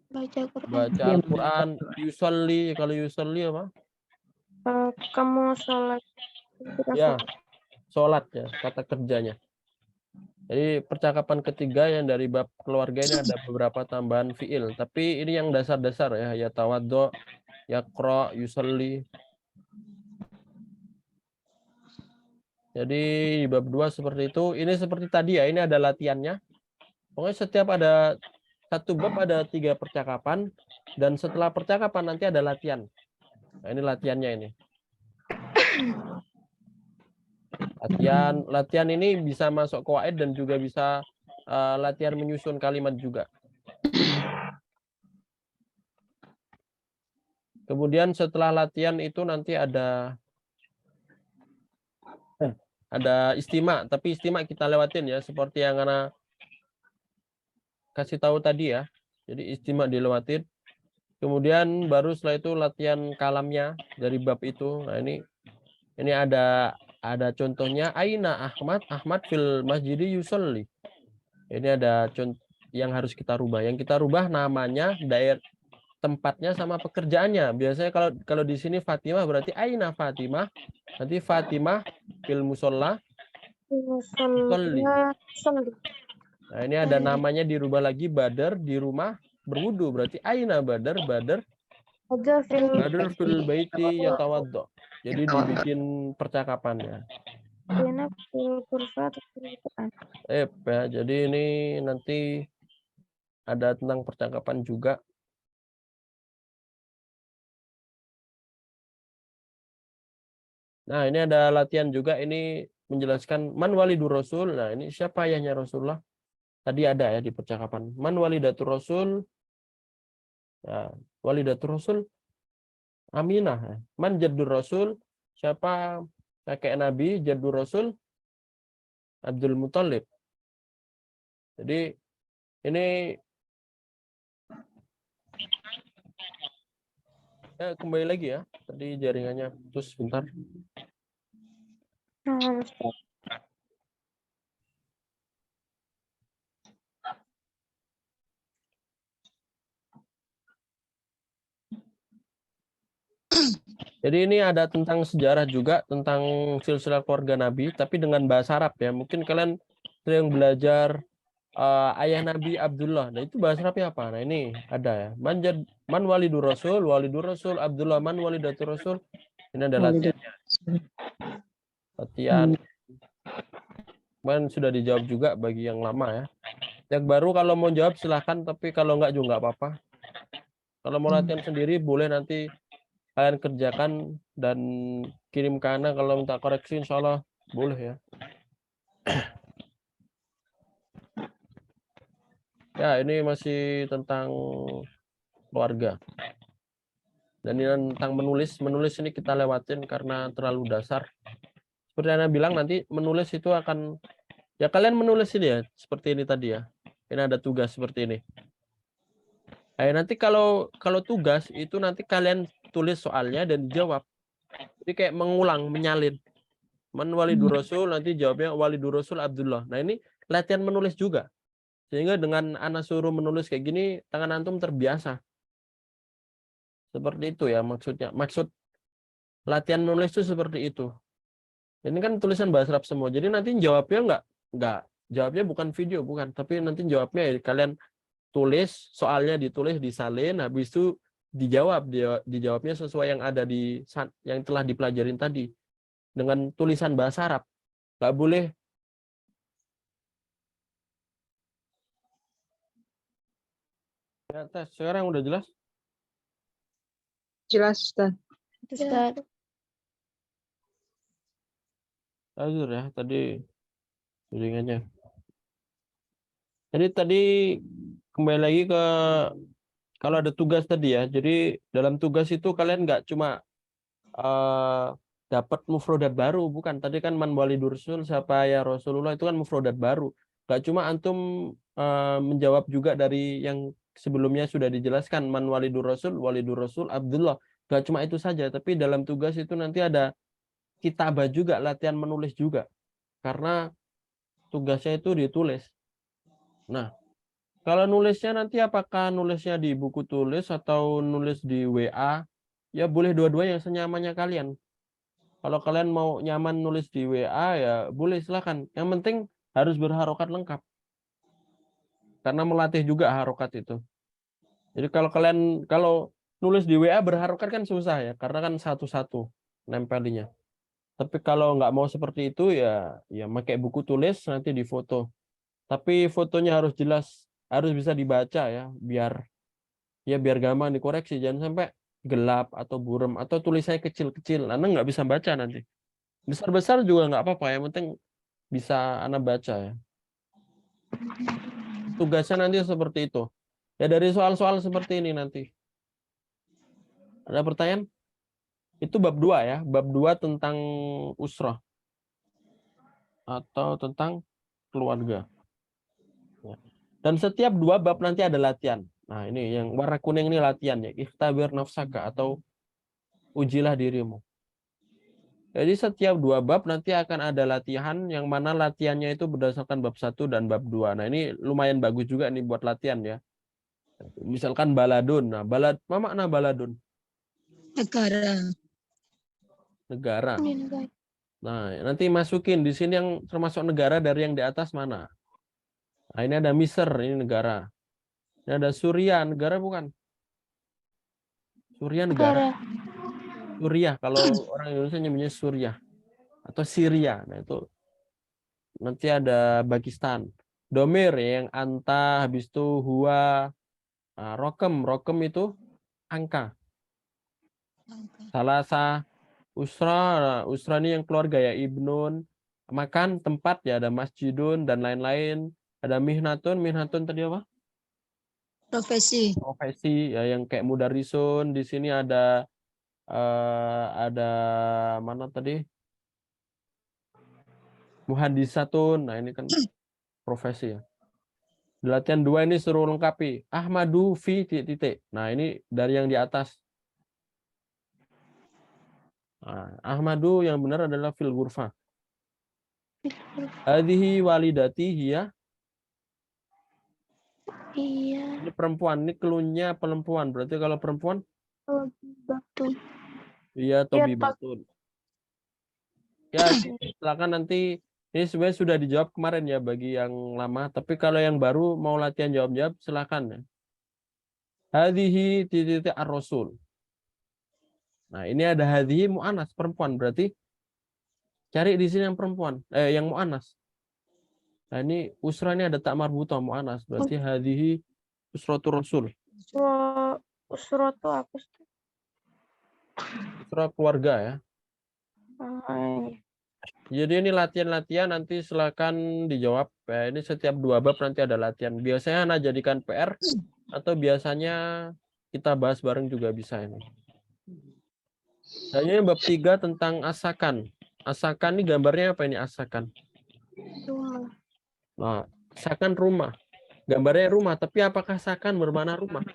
baca Al-Quran, yusalli, kalau yusalli apa? Kamu sholat. Ya, sholat ya, kata kerjanya. Jadi percakapan ketiga yang dari bab keluarga ini ada beberapa tambahan fiil, tapi ini yang dasar-dasar ya tawaddo, yaqra, yusalli. Jadi di bab 2 seperti itu. Ini seperti tadi ya, ini ada latihannya. Pokoknya setiap ada satu bab ada 3 percakapan, dan setelah percakapan nanti ada latihan. Nah, ini latihannya ini. Latihan ini bisa masuk qawaid dan juga bisa latihan menyusun kalimat juga. Kemudian setelah latihan itu nanti ada istimak, tapi istimak kita lewatin ya, seperti yang Ana kasih tahu tadi ya. Jadi istimak dilewatin. Kemudian baru setelah itu latihan kalamnya dari bab itu. Nah, ini ada contohnya Aina Ahmad fil masjidi yusolli. Ini ada contoh yang harus kita rubah. Yang kita rubah namanya, daerah tempatnya sama pekerjaannya. Biasanya kalau di sini Fatimah berarti Aina Fatimah. Nanti Fatimah fil musolla yusolli. Nah, ini ada namanya dirubah lagi, Badar di rumah berwudu, berarti Aina Badar fil baiti yatawaddo. Jadi dibikin percakapannya. Ya, jadi ini nanti ada tentang percakapan juga. Nah, ini ada latihan juga, ini menjelaskan man walidur rasul. Nah, ini siapa ayahnya Rasulullah? Tadi ada ya di percakapan. Man walidatur rasul. Ya, walidatur rasul Aminah. Man jaddur rasul, siapa kakek Nabi jaddur rasul? Abdul Muthalib. Jadi ini kembali lagi ya. Tadi jaringannya putus sebentar. Jadi ini ada tentang sejarah juga, tentang silsilah keluarga Nabi, tapi dengan bahasa Arab ya. Mungkin kalian sering belajar ayah Nabi Abdullah. Nah, itu bahasa Arabnya apa? Nah, ini ada ya. Man walidur rasul Abdullah, man walidatur rasul. Ini ada latihannya. Latihan. Kemarin sudah dijawab juga bagi yang lama ya. Yang baru kalau mau jawab silahkan, tapi kalau enggak juga nggak apa-apa. Kalau mau latihan sendiri boleh nanti kalian kerjakan dan kirim ke Ana, kalau minta koreksi insya Allah boleh ya. Ya, ini masih tentang keluarga. Dan ini tentang menulis. Menulis ini kita lewatin karena terlalu dasar. Seperti Ana bilang, nanti menulis itu akan, ya kalian menulis ini ya, seperti ini tadi ya. Ini ada tugas seperti ini. Nanti kalau tugas itu nanti kalian tulis soalnya dan dijawab. Jadi kayak mengulang, menyalin. Man walidur rasul, nanti jawabnya walidur rasul Abdullah. Nah, ini latihan menulis juga. Sehingga dengan Ana suruh menulis kayak gini, tangan antum terbiasa. Seperti itu ya maksudnya. Maksud latihan menulis itu seperti itu. Ini kan tulisan bahasa Arab semua. Jadi nanti jawabnya enggak jawabnya bukan video, bukan. Tapi nanti jawabnya ya, kalian tulis, soalnya ditulis, disalin, habis itu dijawabnya sesuai yang ada yang telah dipelajarin tadi dengan tulisan bahasa Arab. Nggak boleh ya, tes. Sekarang udah jelas? Jelas, Ustaz. Ustaz. Azur ya tadi jaringannya. Jadi tadi kembali lagi ke kalau ada tugas tadi ya. Jadi dalam tugas itu kalian nggak cuma dapat mufrodat baru, bukan. Tadi kan man walidur rasul, siapa ya Rasulullah, itu kan mufrodat baru. Nggak cuma antum menjawab juga dari yang sebelumnya sudah dijelaskan, man walidur rasul Abdullah. Nggak cuma itu saja, tapi dalam tugas itu nanti ada kitabah juga, latihan menulis juga. Karena tugasnya itu ditulis. Nah, kalau nulisnya nanti apakah nulisnya di buku tulis atau nulis di WA? Ya boleh dua-duanya, senyamannya kalian. Kalau kalian mau nyaman nulis di WA ya boleh, silakan. Yang penting harus berharokat lengkap. Karena melatih juga harokat itu. Jadi kalau nulis di WA berharokat kan susah ya, karena kan satu-satu nempelinya. Tapi kalau nggak mau seperti itu ya pakai buku tulis, nanti difoto. Tapi fotonya harus jelas, harus bisa dibaca ya, biar gampang dikoreksi. Jangan sampai gelap atau buram atau tulisannya kecil-kecil, Anda nggak bisa baca nanti. Besar-besar juga nggak apa-apa, yang penting bisa Anda baca ya. Tugasnya nanti seperti itu. Ya dari soal-soal seperti ini nanti. Ada pertanyaan? Itu bab 2 ya, bab 2 tentang usrah atau tentang keluarga. Ya. Dan setiap 2 bab nanti ada latihan. Nah, ini yang warna kuning ini latihan ya, ikhtabir nafsaka atau ujilah dirimu. Jadi setiap 2 bab nanti akan ada latihan yang mana latihannya itu berdasarkan bab 1 dan bab 2. Nah, ini lumayan bagus juga nih buat latihan ya. Misalkan baladun. Nah, apa makna baladun? Negara. Negara. Nah, nanti masukin di sini yang termasuk negara dari yang di atas mana. Nah, ini ada Misr, ini negara. Ini ada Suriah, negara bukan? Suriah negara. Suriah, kalau orang Indonesia nyebutnya Suriah. Atau Syria. Nah, itu nanti ada Pakistan. Domir yang anta, habis itu huwa. Nah, rokem itu angka. Salasa. Usra ini yang keluarga ya, ibnun. Makan, tempat ya, ada masjidun dan lain-lain. Ada mihnatun tadi apa? Profesi. Profesi ya, yang kayak mudarisun. Di sini ada mana tadi? Muhandisatun. Nah, ini kan profesi ya. Di latihan 2 ini suruh lengkapi. Ahmadu fi titik. Nah, ini dari yang di atas. Nah, Ahmadu yang benar adalah fil ghurfah. Hadhihi walidati hiya. Iya. Ini perempuan, ini kelunya perempuan. Berarti kalau perempuan Betul. iya Iya, tobibatun. Ya, silakan nanti. Ini sebenarnya sudah dijawab kemarin ya bagi yang lama. Tapi kalau yang baru mau latihan jawab-jawab, silakan ya. Hadhihi titik ar-rasul. Nah, ini ada hadhihi mu'anas, perempuan. Berarti cari di sini yang perempuan. Yang mu'anas. Nah, ini usra ini ada tak marbutah mu'anas. Berarti hadhihi usratul rasul. Usra tuh apa sih? Usra keluarga ya. Jadi ini latihan-latihan nanti silakan dijawab. Ya, ini setiap 2 bab nanti ada latihan. Biasanya Anda jadikan PR atau biasanya kita bahas bareng juga bisa ini. Dan ini bab 3 tentang asakan. Asakan ini gambarnya apa ini asakan? Nah, asakan rumah. Gambarnya rumah, tapi apakah asakan bermana rumah?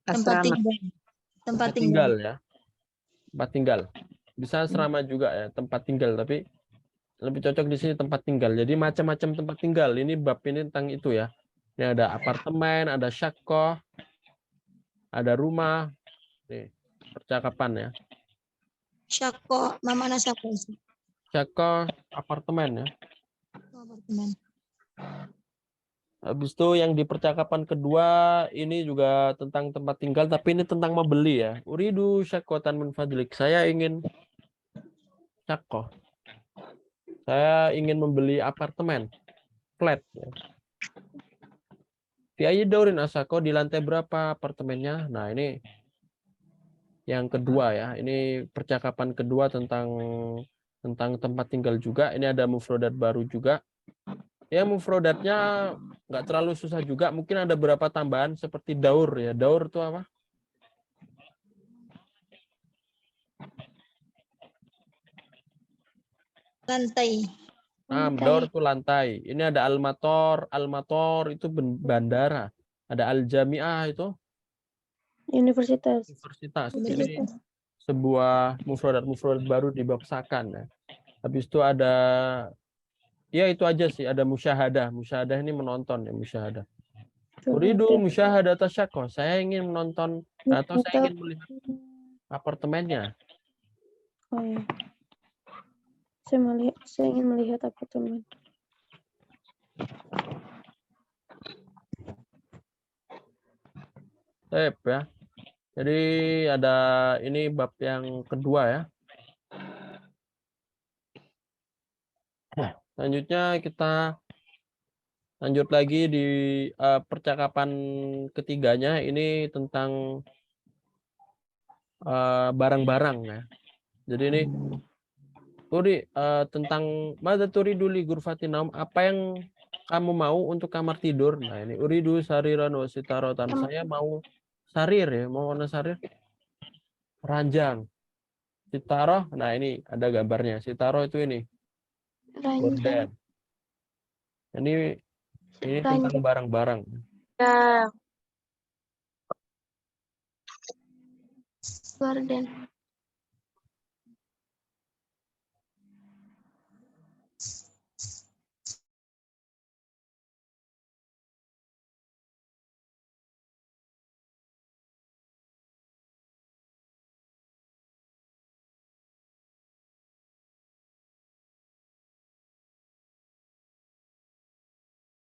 Tempat Asrama. tinggal. Tempat tinggal tinggal. ya. Tempat tinggal. Bisa asrama juga ya, tempat tinggal, tapi lebih cocok di sini tempat tinggal. Jadi macam-macam tempat tinggal. Ini bab ini tentang itu ya. Ini ada apartemen, ada syakoh, ada rumah. Nih, percakapan ya. Syako. Mana syako sih? Syakoh, apartemen ya. Apartemen. Habis itu yang di percakapan kedua ini juga tentang tempat tinggal, tapi ini tentang membeli ya. Uridu syakotan min fadlik. Saya ingin syakoh. Saya ingin membeli apartemen, flat. Ya. Di ayi daurin asako, di lantai berapa apartemennya? Nah, ini yang kedua ya. Ini percakapan kedua tentang tempat tinggal juga. Ini ada mufrodat baru juga. Ya, mufrodatnya nggak terlalu susah juga. Mungkin ada beberapa tambahan seperti daur ya. Daur itu apa? Lantai. Daur itu lantai. Ini ada almator. Almator itu bandara. Ada al-jami'ah itu Universitas. Ini sebuah mufrodat baru di bab sakan ya. Habis itu ada ya itu aja sih, ada musyahadah. Musyahadah ini menonton ya, musyahadah. Uridu musyahadah tasyakoh. Saya ingin menonton atau saya ingin melihat apartemennya. Oh ya. Saya ingin melihat apartemen. Sip ya. Jadi ada ini bab yang kedua ya. Nah, selanjutnya kita lanjut lagi di percakapan ketiganya. Ini tentang barang-barang ya. Jadi ini Turi, tentang mada turidu li ghurfatin naum, apa yang kamu mau untuk kamar tidur? Nah, ini uridu sariran wa sitaratan. Saya mau sarir ya, mau warna sarir. Ranjang. Sitaroh, nah ini ada gambarnya. Sitaroh itu ini, Ranjang. gorden. Ini tentang Ranjang. barang-barang. Ya. Gorden.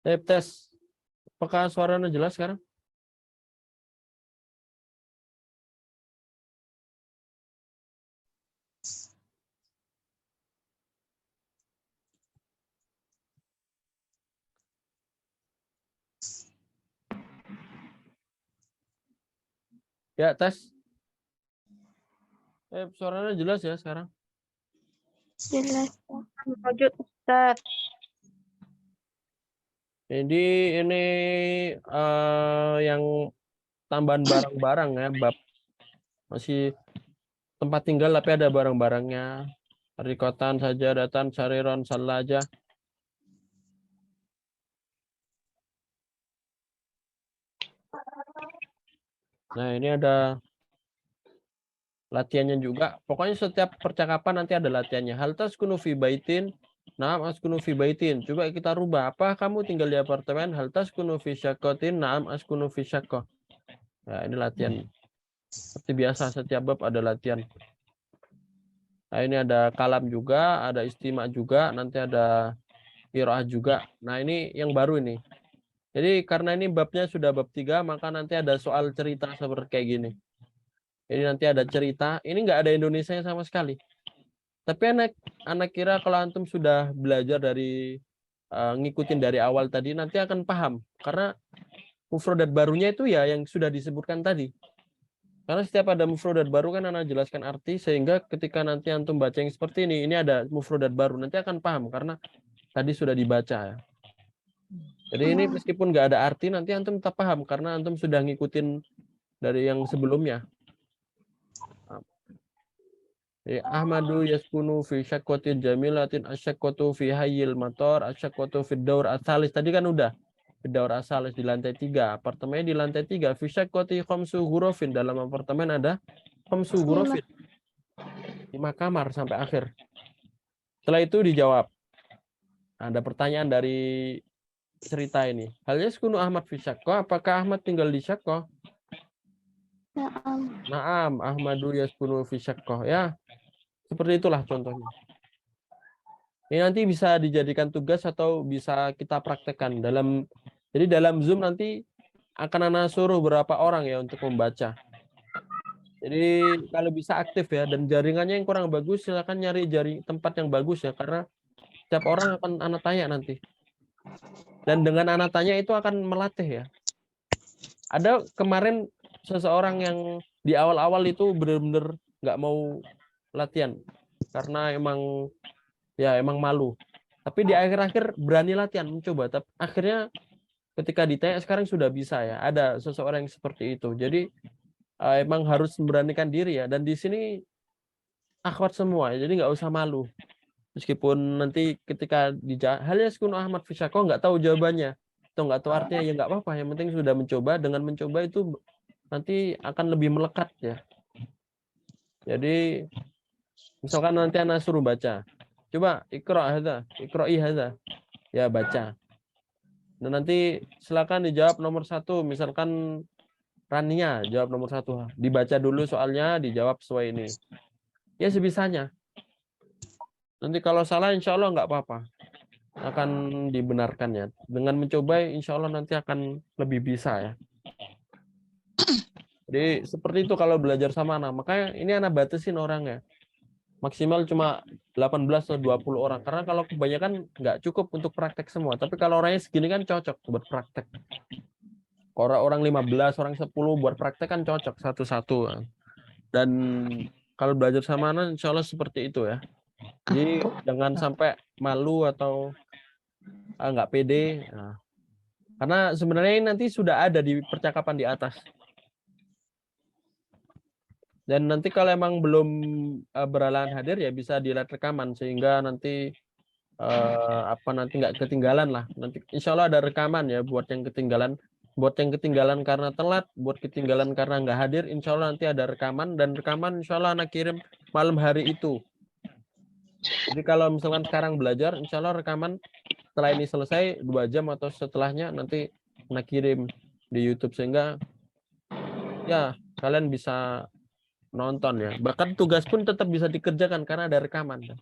Tes, apakah suaranya jelas sekarang? Ya, tes. Suaranya jelas ya sekarang? Jelas. Lanjut Ustaz. Jadi ini yang tambahan barang-barang ya, bab masih tempat tinggal tapi ada barang-barangnya. Rikotan, sajadatan, sariron, sallaja. Nah, ini ada latihannya juga. Pokoknya setiap percakapan nanti ada latihannya. Hal taskunu fi baitin. Naam askunu fi baitin. Coba kita rubah. Apa kamu tinggal di apartemen? Hal taskunu fi syakkotin. Naam askunu fi syakkoh. Nah, ini latihan. Seperti biasa setiap bab ada latihan. Nah, ini ada kalam juga, ada istimak juga, nanti ada qiraah juga. Nah, ini yang baru ini. Jadi karena ini babnya sudah bab 3, maka nanti ada soal cerita seperti kayak gini. Jadi nanti ada cerita, ini nggak ada Indonesianya sama sekali. Tapi anak kira kalau antum sudah belajar dari ngikutin dari awal tadi, nanti akan paham. Karena mufradat barunya itu ya yang sudah disebutkan tadi. Karena setiap ada mufradat baru kan anak jelaskan arti, sehingga ketika nanti antum baca yang seperti ini ada mufradat baru, nanti akan paham karena tadi sudah dibaca ya. Jadi ini meskipun nggak ada arti, nanti antum tetap paham karena antum sudah ngikutin dari yang sebelumnya. Ahmadu yaskunu fi syakwatin jamilatin asyakwatu fi hayyil mator asyakwatu fi daur asalis. Tadi kan udah. Fi daur asalis di lantai 3. Apartemen di lantai 3. Fi syakwati khamsu ghurafin. Dalam apartemen ada khamsu ghurafin. 5 kamar sampai akhir. Setelah itu dijawab. Ada pertanyaan dari cerita ini. Hal yaskunu Ahmad fi syakwa. Apakah Ahmad tinggal di syakwa? Naam, Ahmadu yaskunu fi syakwa. Ya. Seperti itulah contohnya. Ini nanti bisa dijadikan tugas atau bisa kita praktekkan jadi dalam Zoom nanti akan anak suruh berapa orang ya untuk membaca. Jadi kalau bisa aktif ya, dan jaringannya yang kurang bagus silakan nyari tempat yang bagus ya, karena setiap orang akan anak tanya nanti. Dan dengan anak tanya itu akan melatih ya. Ada kemarin seseorang yang di awal-awal itu benar-benar nggak mau latihan karena emang malu. Tapi di akhir-akhir berani latihan, mencoba. Tapi akhirnya ketika ditanya sekarang sudah bisa ya. Ada seseorang yang seperti itu. Jadi emang harus memberanikan diri ya. Dan di sini akhwat semua, jadi nggak usah malu. Meskipun nanti ketika hal yaskunu Ahmad fi syakwa nggak tahu jawabannya atau nggak tahu artinya, ya nggak apa-apa. Yang penting sudah mencoba. Dengan mencoba itu nanti akan lebih melekat ya. Jadi misalkan nanti anak suruh baca, coba ikro'i hadza, ya baca. Dan nanti silakan dijawab nomor 1, misalkan Rania jawab nomor 1, dibaca dulu soalnya, dijawab sesuai ini. Ya sebisanya. Nanti kalau salah insya Allah nggak apa-apa, akan dibenarkan ya. Dengan mencoba insya Allah nanti akan lebih bisa ya. Jadi seperti itu kalau belajar sama anak. Makanya ini anak batasin orang ya. Maksimal cuma 18 atau 20 orang. Karena kalau kebanyakan nggak cukup untuk praktek semua. Tapi kalau orangnya segini kan cocok buat praktek. Kalau orang 15, orang 10 buat praktek kan cocok satu-satu. Dan kalau belajar sama anak insya Allah seperti itu ya. Jadi jangan sampai malu atau nggak pede. Nah, karena sebenarnya ini nanti sudah ada di percakapan di atas. Dan nanti kalau emang belum berhalangan hadir ya bisa dilihat rekaman sehingga nanti nanti nggak ketinggalan lah. Nanti insya Allah ada rekaman ya buat yang ketinggalan. Buat yang ketinggalan karena telat, buat ketinggalan karena nggak hadir, insya Allah nanti ada rekaman dan rekaman insya Allah anak kirim malam hari itu. Jadi kalau misalkan sekarang belajar, insya Allah rekaman setelah ini selesai 2 jam atau setelahnya nanti anak kirim di YouTube sehingga ya kalian bisa nonton ya. Bahkan tugas pun tetap bisa dikerjakan karena ada rekaman.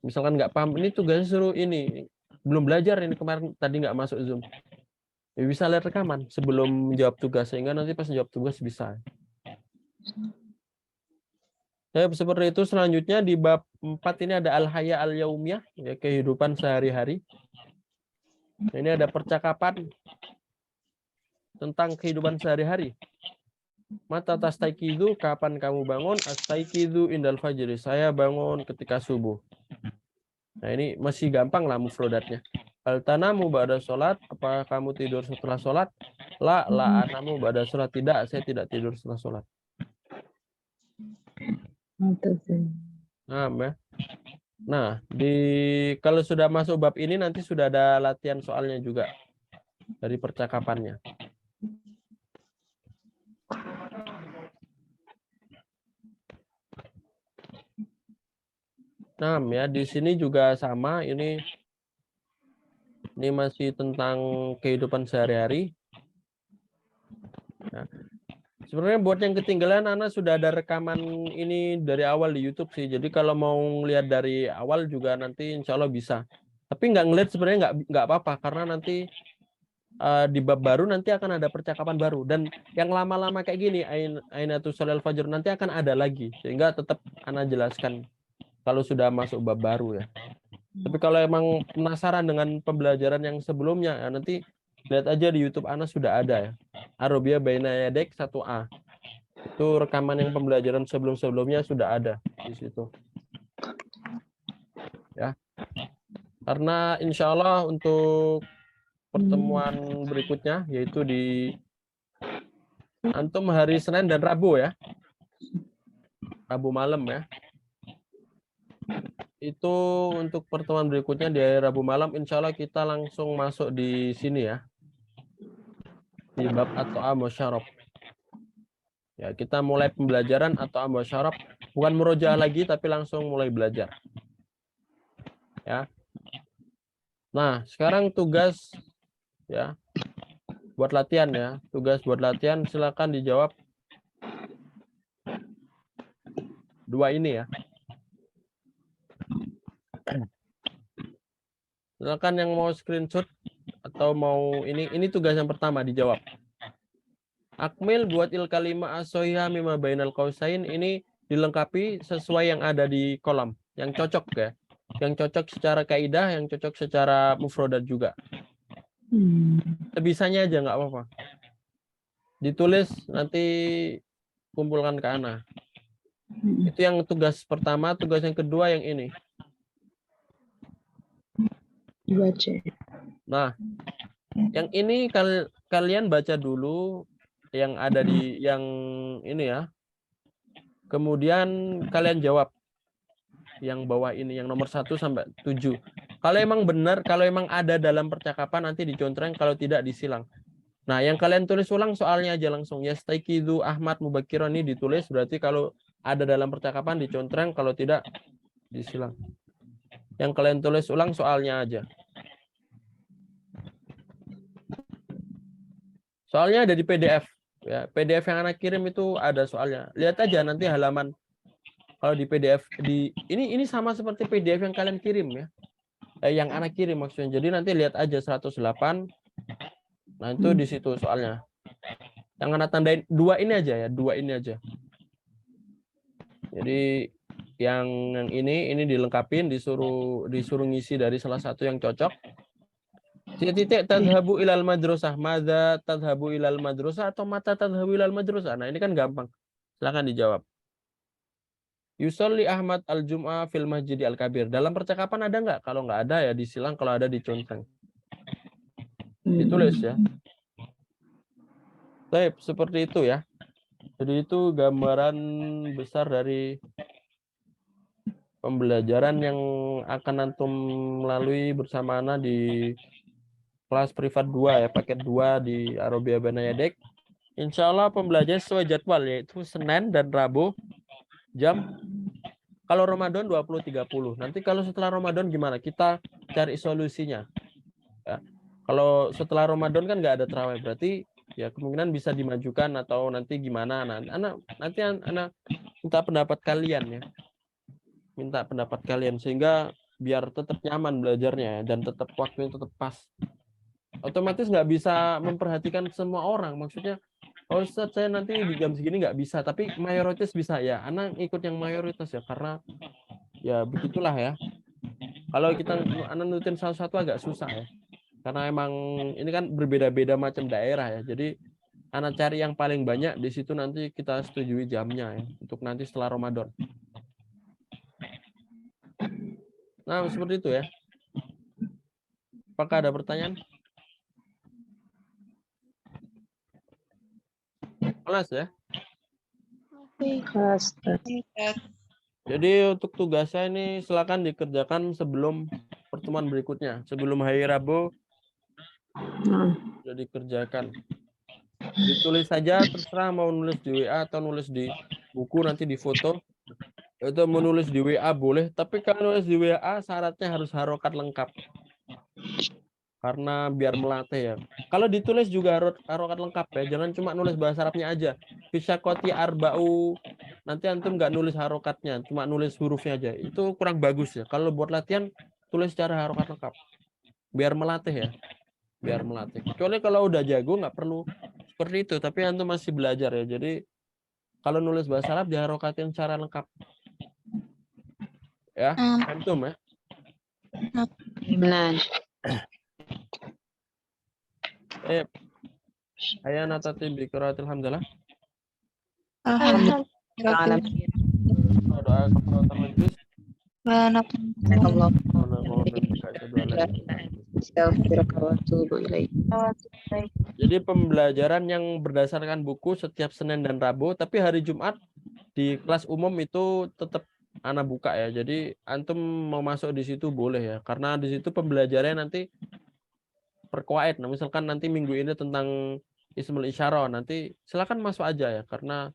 Misalkan nggak paham, ini tugasnya suruh ini, belum belajar ini kemarin tadi nggak masuk Zoom. Ya bisa lihat rekaman sebelum menjawab tugas sehingga nanti pas menjawab tugas bisa. Ya, seperti itu. Selanjutnya di bab 4 ini ada al-haya al-yaumiyah, ya, kehidupan sehari-hari. Ini ada percakapan tentang kehidupan sehari-hari. Mata tastaiqidu, kapan kamu bangun? Astaiqidu indal fajri, saya bangun ketika subuh. Nah, ini masih gampang lah mufrodatnya. Al tanamu ba'da sholat, apa kamu tidur setelah sholat? La anamu ba'da sholat, tidak, saya tidak tidur setelah sholat. Nah, kalau sudah masuk bab ini nanti sudah ada latihan soalnya juga dari percakapannya. Nah, ya di sini juga sama, ini masih tentang kehidupan sehari-hari. Nah, sebenarnya buat yang ketinggalan, Ana sudah ada rekaman ini dari awal di YouTube sih. Jadi kalau mau lihat dari awal juga nanti insya Allah bisa. Tapi nggak ngeliat sebenarnya nggak apa-apa karena nanti di bab baru nanti akan ada percakapan baru dan yang lama-lama kayak gini Ainatus Sholal Fajr nanti akan ada lagi sehingga tetap Ana jelaskan kalau sudah masuk bab baru ya. Tapi kalau emang penasaran dengan pembelajaran yang sebelumnya ya nanti lihat aja di YouTube Ana sudah ada ya. Arabia Baina Yadek 1A. Itu rekaman yang pembelajaran sebelum-sebelumnya sudah ada di situ. Ya. Karena insya Allah untuk pertemuan berikutnya yaitu di antum hari Senin dan Rabu ya. Rabu malam ya. Itu untuk pertemuan berikutnya di hari Rabu malam insya Allah kita langsung masuk di sini ya. Di bab atau musyarab. Ya, kita mulai pembelajaran atau musyarab, bukan murojaah lagi tapi langsung mulai belajar. Ya. Nah, sekarang tugas ya. Buat latihan ya. Tugas buat latihan silakan dijawab 2 ini ya. Silakan yang mau screenshot atau mau ini tugas yang pertama dijawab. Akmil buat il kalimah as-sohiha mimma bainal qausain, ini dilengkapi sesuai yang ada di kolom, yang cocok ya. Yang cocok secara kaidah, yang cocok secara mufrodat juga. Sebisanya aja nggak apa-apa. Ditulis nanti kumpulkan ke Ana. Itu yang tugas pertama, tugas yang kedua yang ini. Baca. Nah, yang ini kalian baca dulu yang ada di yang ini ya. Kemudian kalian jawab yang bawah ini, yang nomor 1 sampai 7. Kalau emang benar, kalau emang ada dalam percakapan nanti dicontreng, kalau tidak disilang. Nah, yang kalian tulis ulang soalnya aja langsung. Yastaiqidu Ahmad Mubakiron ini ditulis, berarti kalau ada dalam percakapan dicontreng, kalau tidak disilang. Yang kalian tulis ulang soalnya aja. Soalnya ada di PDF. Ya, PDF yang anak kirim itu ada soalnya. Lihat aja nanti halaman. Kalau di PDF ini sama seperti PDF yang kalian kirim ya. Yang anak kirim maksudnya. Jadi nanti lihat aja 108. Nah, itu di situ soalnya. Yang anak tandain 2 ini aja ya, 2 ini aja. Jadi yang ini dilengkapin, disuruh ngisi dari salah satu yang cocok. Titik tadhabu ilal madrasah, madza tadhabu ilal madrasah atau mata tadhabu ilal madrasah. Nah, ini kan gampang. Silakan dijawab. Yusolli Ahmad al-Jum'ah fil Masjid al-Kabir. Dalam percakapan ada nggak? Kalau nggak ada ya disilang, kalau ada diconteng. Ditulis ya. Baik, seperti itu ya. Jadi itu gambaran besar dari pembelajaran yang akan antum lalui bersama Ana di kelas privat 2 ya, paket 2 di Arabia Banayadek. Insya Allah pembelajaran sesuai jadwal, yaitu Senin dan Rabu jam, kalau Ramadan 20.30. Nanti kalau setelah Ramadan gimana? Kita cari solusinya. Ya. Kalau setelah Ramadan kan nggak ada tarawih, berarti ya kemungkinan bisa dimajukan atau nanti gimana. Nanti anak minta pendapat kalian ya. Minta pendapat kalian sehingga biar tetap nyaman belajarnya dan tetap waktunya tetap pas. Otomatis nggak bisa memperhatikan semua orang. Maksudnya, oh Ustaz, saya nanti di jam segini nggak bisa, tapi mayoritas bisa ya. Anak ikut yang mayoritas ya, karena ya begitulah ya. Kalau kita anak nurutin salah satu agak susah ya. Karena emang ini kan berbeda-beda macam daerah ya. Jadi anak cari yang paling banyak, di situ nanti kita setujui jamnya ya, untuk nanti setelah Ramadan. Nah, seperti itu ya. Apakah ada pertanyaan? Kelas ya. Kelas. Jadi untuk tugasnya ini silakan dikerjakan sebelum pertemuan berikutnya. Sebelum hari Rabu sudah dikerjakan. Ditulis saja, terserah mau nulis di WA atau nulis di buku, nanti difoto. Itu menulis di WA boleh, tapi kalau nulis di WA syaratnya harus harokat lengkap. Karena biar melatih ya. Kalau ditulis juga harokat lengkap ya, jangan cuma nulis bahasa Arabnya aja. Bisa koti arba'u, nanti antum nggak nulis harokatnya, cuma nulis hurufnya aja. Itu kurang bagus ya. Kalau buat latihan, tulis secara harokat lengkap. Biar melatih ya. Biar melatih. Kecuali kalau udah jago nggak perlu seperti itu, tapi antum masih belajar ya. Jadi kalau nulis bahasa Arab diharokatin secara lengkap. Ya, antum ya. Benar. Ayana tati bi qiraatil hamdalah. Alhamdulillah. Doa kafaratul majlis. Allah. Jadi pembelajaran yang berdasarkan buku setiap Senin dan Rabu, tapi hari Jumat di kelas umum itu tetap Ana buka ya. Jadi antum mau masuk di situ boleh ya, karena di situ pembelajarannya nanti perkuait. Nah, misalkan nanti minggu ini tentang Ismul Isyarah, nanti silakan masuk aja ya, karena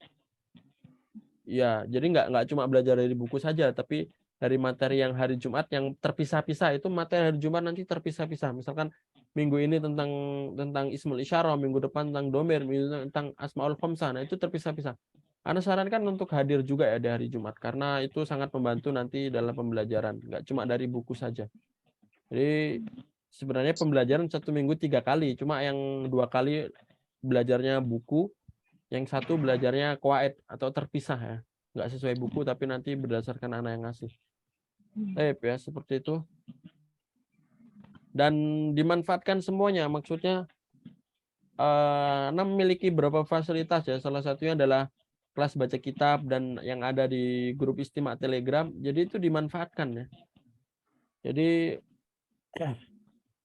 ya jadi nggak cuma belajar dari buku saja, tapi dari materi yang hari Jumat yang terpisah-pisah. Itu materi hari Jumat nanti terpisah-pisah. Misalkan minggu ini tentang Ismul Isyarah, minggu depan tentang domir, minggu tentang Asmaul Khamsah. Nah, itu terpisah-pisah. Ana sarankan untuk hadir juga ya di hari Jumat, karena itu sangat membantu nanti dalam pembelajaran, nggak cuma dari buku saja. Jadi sebenarnya pembelajaran 1 minggu 3 kali, cuma yang 2 kali belajarnya buku, yang 1 belajarnya qawaid atau terpisah ya, nggak sesuai buku tapi nanti berdasarkan anak yang ngasih. Ya seperti itu. Dan dimanfaatkan semuanya, maksudnya Ana memiliki beberapa fasilitas ya, salah satunya adalah kelas baca kitab dan yang ada di grup istimewa Telegram, jadi itu dimanfaatkan ya. Jadi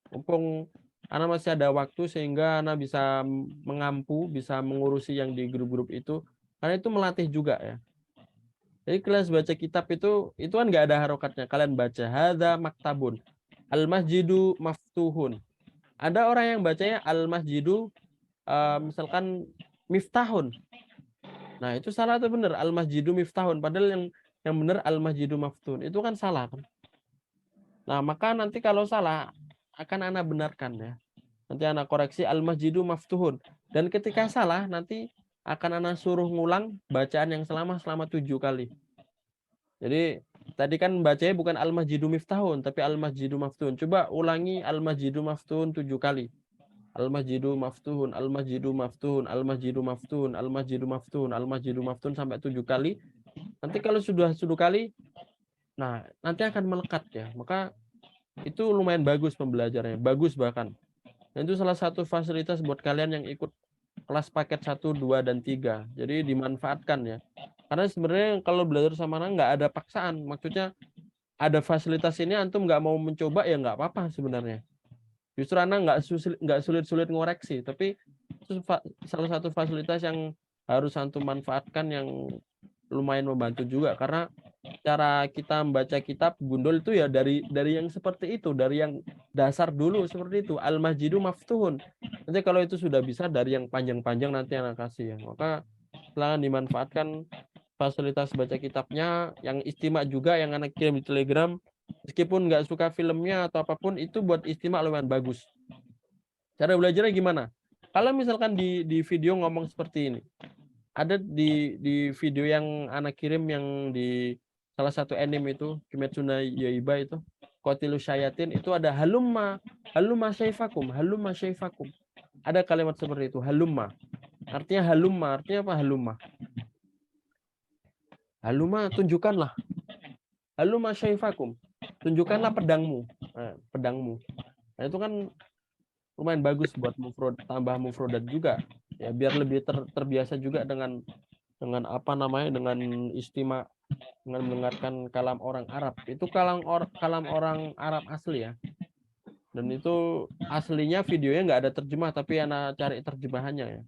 mumpung Ana masih ada waktu sehingga Ana bisa mengampu, bisa mengurusi yang di grup-grup itu, karena itu melatih juga ya. Jadi kelas baca kitab itu kan nggak ada harokatnya, kalian baca hadza maktabun, al masjidu maftuhun. Ada orang yang bacanya al masjidu misalkan miftahun. Nah, itu salah atau benar? Al masjidu miftahun, padahal yang benar al masjidu maftuhun. Itu kan salah kan? Nah, maka nanti kalau salah akan Ana benarkan ya. Nanti Ana koreksi al masjidu maftuhun. Dan ketika salah nanti akan Ana suruh ngulang bacaan yang selama 7 kali. Jadi tadi kan bacanya bukan al masjidu miftahun tapi al masjidu maftuhun. Coba ulangi al masjidu maftuhun 7 kali. Al masjidu maftuhun, al masjidu maftuhun, al masjidu maftuhun, al masjidu maftuhun, al masjidu maftuhun sampai 7 kali. Nanti kalau sudah 10 kali, nah nanti akan melekat ya. Maka itu lumayan bagus pembelajarannya, bagus bahkan. Dan itu salah satu fasilitas buat kalian yang ikut kelas paket 1, 2, dan 3. Jadi dimanfaatkan ya. Karena sebenarnya kalau belajar sama anak nggak ada paksaan. Maksudnya ada fasilitas ini antum nggak mau mencoba ya nggak apa-apa sebenarnya. Justru anak nggak sulit-sulit ngoreksi, tapi itu salah satu fasilitas yang harus antum manfaatkan yang lumayan membantu juga, karena cara kita membaca kitab gundul itu ya dari yang seperti itu, dari yang dasar dulu seperti itu. Al-Masjidu Maftuhun. Nanti kalau itu sudah bisa dari yang panjang-panjang nanti anak kasih ya. Maka silakan dimanfaatkan fasilitas baca kitabnya, yang istimak juga yang anak kirim di Telegram. Meskipun nggak suka filmnya atau apapun, itu buat istimak lumayan bagus. Cara belajarnya gimana? Kalau misalkan di video ngomong seperti ini, ada di video yang anak kirim yang di salah satu anime itu, Kimetsu no Yaiba itu, Qatilu Syayatin, itu ada halumma syaifakum, halumma syaifakum. Ada kalimat seperti itu, halumma. Artinya halumma, artinya apa halumma? Halumma, tunjukkanlah. Halumma syaifakum. Tunjukkanlah pedangmu. Pedangmu. Nah, itu kan lumayan bagus buat tambah mufrodat juga. Ya, biar lebih terbiasa juga dengan apa namanya, dengan istimak, dengan mendengarkan kalam orang Arab. Itu kalam orang Arab asli ya. Dan itu aslinya videonya nggak ada terjemah, tapi anak cari terjemahannya ya.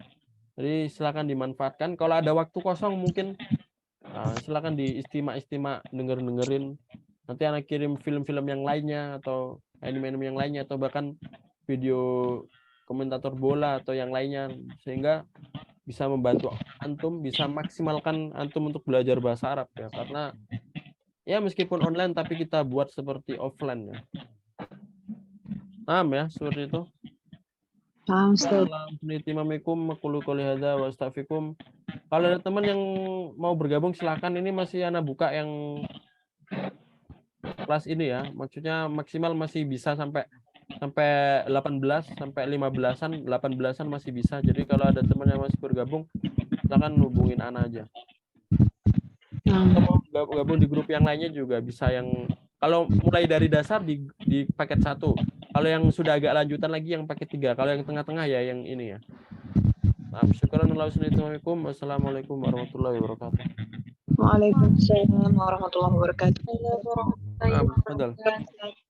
Jadi silakan dimanfaatkan. Kalau ada waktu kosong mungkin silakan diistimak dengerin. Nanti anak kirim film-film yang lainnya atau anime-anime yang lainnya, atau bahkan video komentator bola atau yang lainnya, sehingga bisa membantu antum, bisa maksimalkan antum untuk belajar bahasa Arab ya. Karena ya meskipun online tapi kita buat seperti offline ya. Paham ya seperti itu. Paham, Ustaz. Assalamualaikum warahmatullahi wabarakatuh. Kalau ada teman yang mau bergabung silakan, ini masih anak buka yang kelas ini ya. Maksudnya maksimal masih bisa sampai 18 sampai 15-an, 18-an masih bisa. Jadi kalau ada teman yang masih bergabung silakan hubungin Ana aja. Atau mau gabung di grup yang lainnya juga bisa, yang kalau mulai dari dasar di paket 1. Kalau yang sudah agak lanjutan lagi yang paket 3. Kalau yang tengah-tengah ya yang ini ya. Wassalamualaikum warahmatullahi wabarakatuh. Waalaikumsalam warahmatullahi wabarakatuh. Warahmatullahi wabarakatuh.